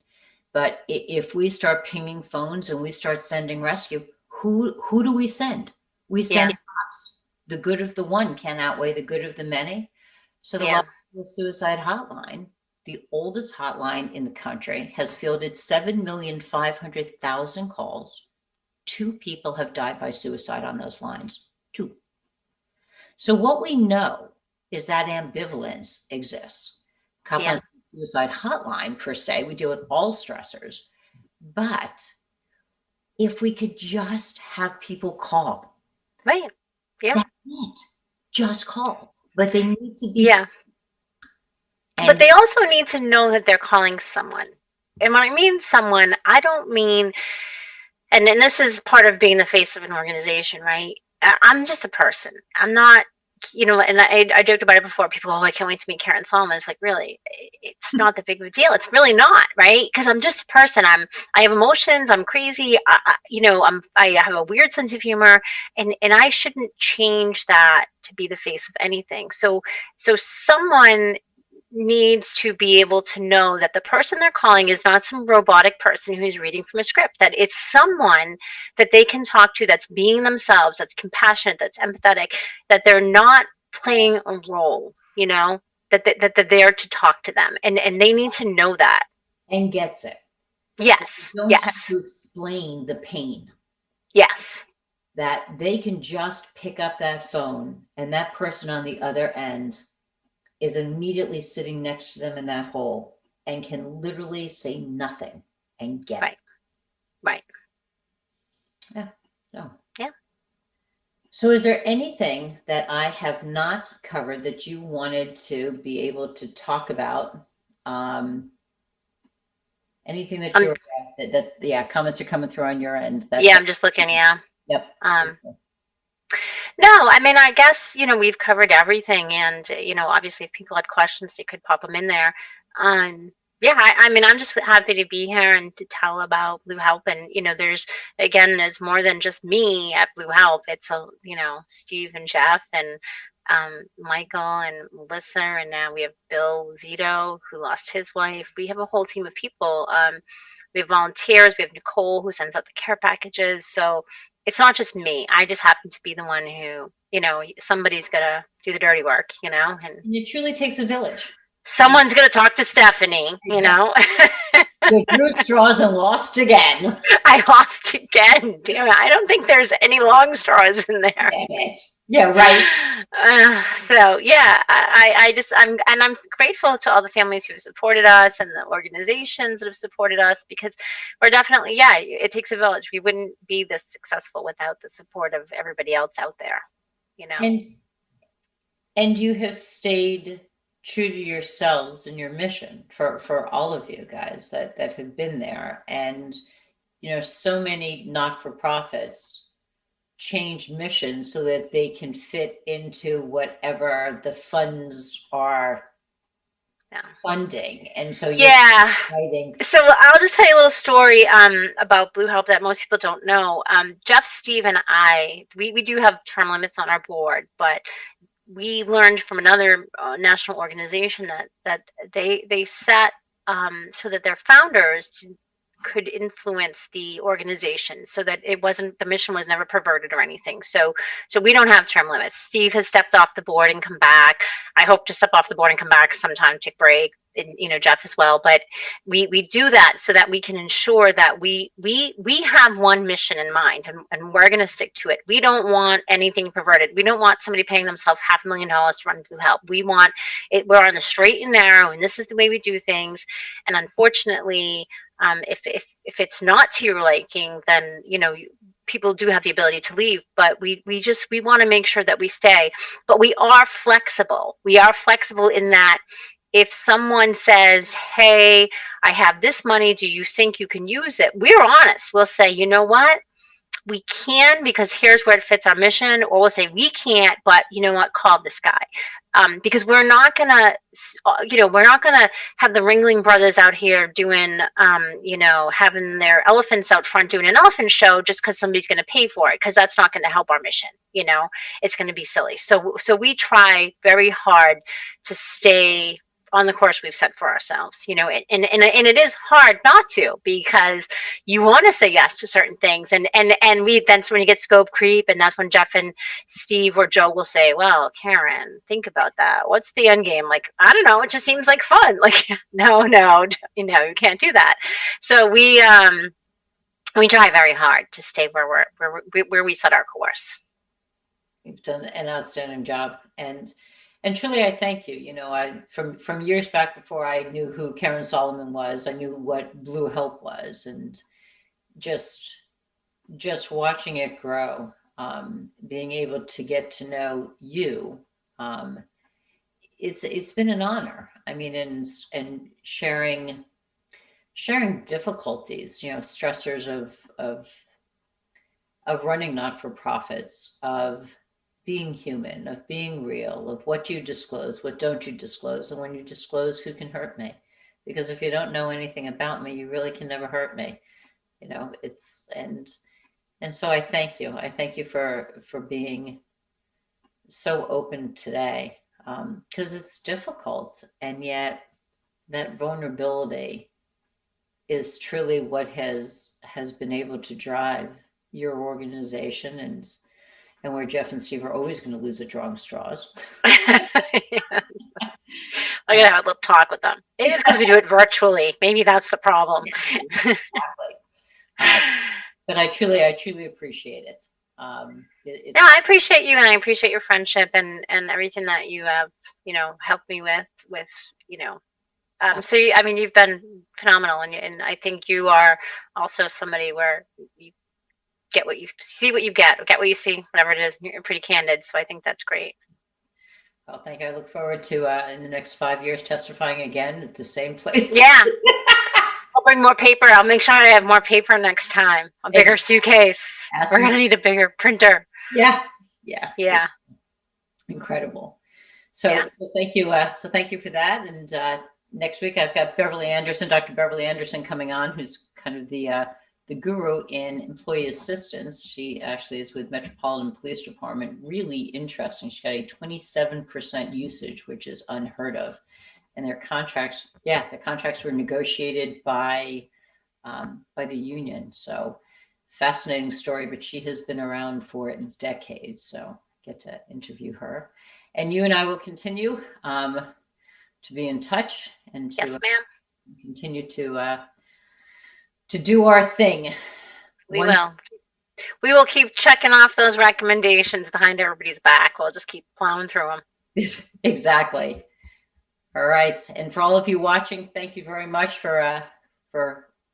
Speaker 2: but if we start pinging phones and we start sending rescue, who do we send? We send cops. The good of the one can outweigh the good of the many. So the last The suicide hotline, the oldest hotline in the country, has fielded 7,500,000 calls. 2 people have died by suicide on those lines. 2. So what we know is that ambivalence exists. Copland's suicide hotline, per se, we deal with all stressors. But if we could just have people call.
Speaker 5: Right. Yeah.
Speaker 2: That's it. Just call. But they need to be.
Speaker 5: Yeah. But they also need to know that they're calling someone. And when I mean someone, I don't mean, and then this is part of being the face of an organization, right? I'm just a person. I'm not, and I joked about it before. People, oh, I can't wait to meet Karen Solomon. It's like, really, it's not that big of a deal. It's really not, right? Because I'm just a person. I have emotions. I'm crazy. I have a weird sense of humor, and I shouldn't change that to be the face of anything. So someone needs to be able to know that the person they're calling is not some robotic person who's reading from a script, that it's someone that they can talk to that's being themselves, that's compassionate, that's empathetic, that they're not playing a role, that they're there to talk to them. And they need to know that.
Speaker 2: And gets it.
Speaker 5: Yes.
Speaker 2: You don't have to explain the pain.
Speaker 5: Yes.
Speaker 2: That they can just pick up that phone and that person on the other end is immediately sitting next to them in that hole and can literally say nothing and get it.
Speaker 5: Right.
Speaker 2: Yeah. No.
Speaker 5: Yeah.
Speaker 2: So is there anything that I have not covered that you wanted to be able to talk about? Anything that you're that comments are coming through on your end?
Speaker 5: I'm just looking. Yeah.
Speaker 2: Yep.
Speaker 5: No, I mean, I guess, we've covered everything, and, obviously if people had questions, they could pop them in there. Yeah, I mean, I'm just happy to be here and to tell about Blue Help. And, there's more than just me at Blue Help. It's, Steve and Jeff and Michael and Melissa, and now we have Bill Zito, who lost his wife. We have a whole team of people. We have volunteers. We have Nicole, who sends out the care packages. So it's not just me. I just happen to be the one who, somebody's got to do the dirty work, and
Speaker 2: it truly takes a village.
Speaker 5: Someone's going to talk to Stephanie,
Speaker 2: You drew straws and lost again.
Speaker 5: I lost again. Damn it. I don't think there's any long straws in there.
Speaker 2: Damn it. Yeah, right.
Speaker 5: I'm grateful to all the families who have supported us and the organizations that have supported us, because we're definitely, it takes a village. We wouldn't be this successful without the support of everybody else out there,
Speaker 2: And you have stayed true to yourselves and your mission for all of you guys that have been there. And, so many not-for-profits change missions so that they can fit into whatever the funds are funding. And so
Speaker 5: so I'll just tell you a little story about Blue Help that most people don't know. Jeff, Steve, and I, we do have term limits on our board, but we learned from another national organization that they set so that their founders could influence the organization, so that the mission was never perverted or anything. So we don't have term limits. Steve has stepped off the board and come back. I hope to step off the board and come back sometime, take a break, and Jeff as well. But we do that so that we can ensure that we have one mission in mind, and we're going to stick to it. We don't want anything perverted. We don't want somebody paying themselves $500,000 to run Blue Help. We want it. We're on the straight and narrow, and this is the way we do things. And unfortunately, if it's not to your liking, then people do have the ability to leave, but we want to make sure that we stay. But we are flexible. We are flexible in that if someone says, hey, I have this money, do you think you can use it? We're honest. We'll say, you know what? We can, because here's where it fits our mission. Or we'll say, we can't, but you know what? Call this guy. Because we're not gonna have the Ringling Brothers out here doing, having their elephants out front doing an elephant show just because somebody's going to pay for it, because that's not going to help our mission. It's going to be silly. So we try very hard to stay on the course we've set for ourselves, you know, and it is hard not to, because you want to say yes to certain things. And we, that's when you get scope creep. And that's when Jeff and Steve or Joe will say, well, Karen, think about that. What's the end game? Like, I don't know. It just seems like fun. Like, no, you know, you can't do that. So we try very hard to stay where we set our course.
Speaker 2: You've done an outstanding job, and truly, I thank you. You know, I from years back, before I knew who Karen Solomon was, I knew what Blue H.E.L.P was, and just watching it grow, being able to get to know you, it's been an honor. I mean, and sharing difficulties, you know, stressors of running not-for-profits, of being human, of being real, of what you disclose, what don't you disclose, and when you disclose, who can hurt me? Because if you don't know anything about me, you really can never hurt me. You know, it's, and so I thank you. I thank you for being so open today, because it's difficult, and yet that vulnerability is truly what has been able to drive your organization, and where Jeff and Steve are always going to lose at drawing straws.
Speaker 5: I gotta have a little talk with them. Maybe it's because we do it virtually. Maybe that's the problem.
Speaker 2: Exactly. But I truly appreciate it.
Speaker 5: No, I appreciate you, and I appreciate your friendship and everything that you have, you know, helped me with, you know. So I mean, you've been phenomenal, and I think you are also somebody where you get what you see, what you get what you see, whatever it is. You're pretty candid, so I think that's great.
Speaker 2: Well, thank you. I look forward to in the next 5 years testifying again at the same place.
Speaker 5: Yeah. I'll bring more paper. I'll make sure I have more paper next time. A bigger suitcase. We're going to need a bigger printer.
Speaker 2: Yeah. Incredible. So thank you. So thank you for that. And next week I've got Beverly Anderson, Dr. Beverly Anderson, coming on, who's kind of the guru in employee assistance. She actually is with Metropolitan Police Department. Really interesting. She's got a 27% usage, which is unheard of. And their contracts, the contracts were negotiated by the union. So fascinating story, but she has been around for decades. So get to interview her. And you and I will continue to be in touch and to continue to do our thing.
Speaker 5: We will keep checking off those recommendations behind everybody's back. We'll just keep plowing through them.
Speaker 2: Exactly. All right. And for all of you watching, thank you very much for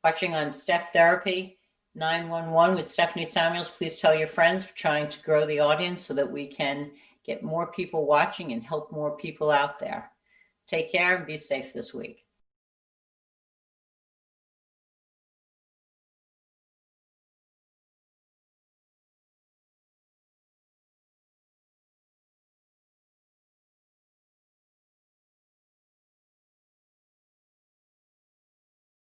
Speaker 2: watching on Steph Therapy 911 with Stephanie Samuels. Please tell your friends. We're trying to grow the audience so that we can get more people watching and help more people out there. Take care and be safe this week.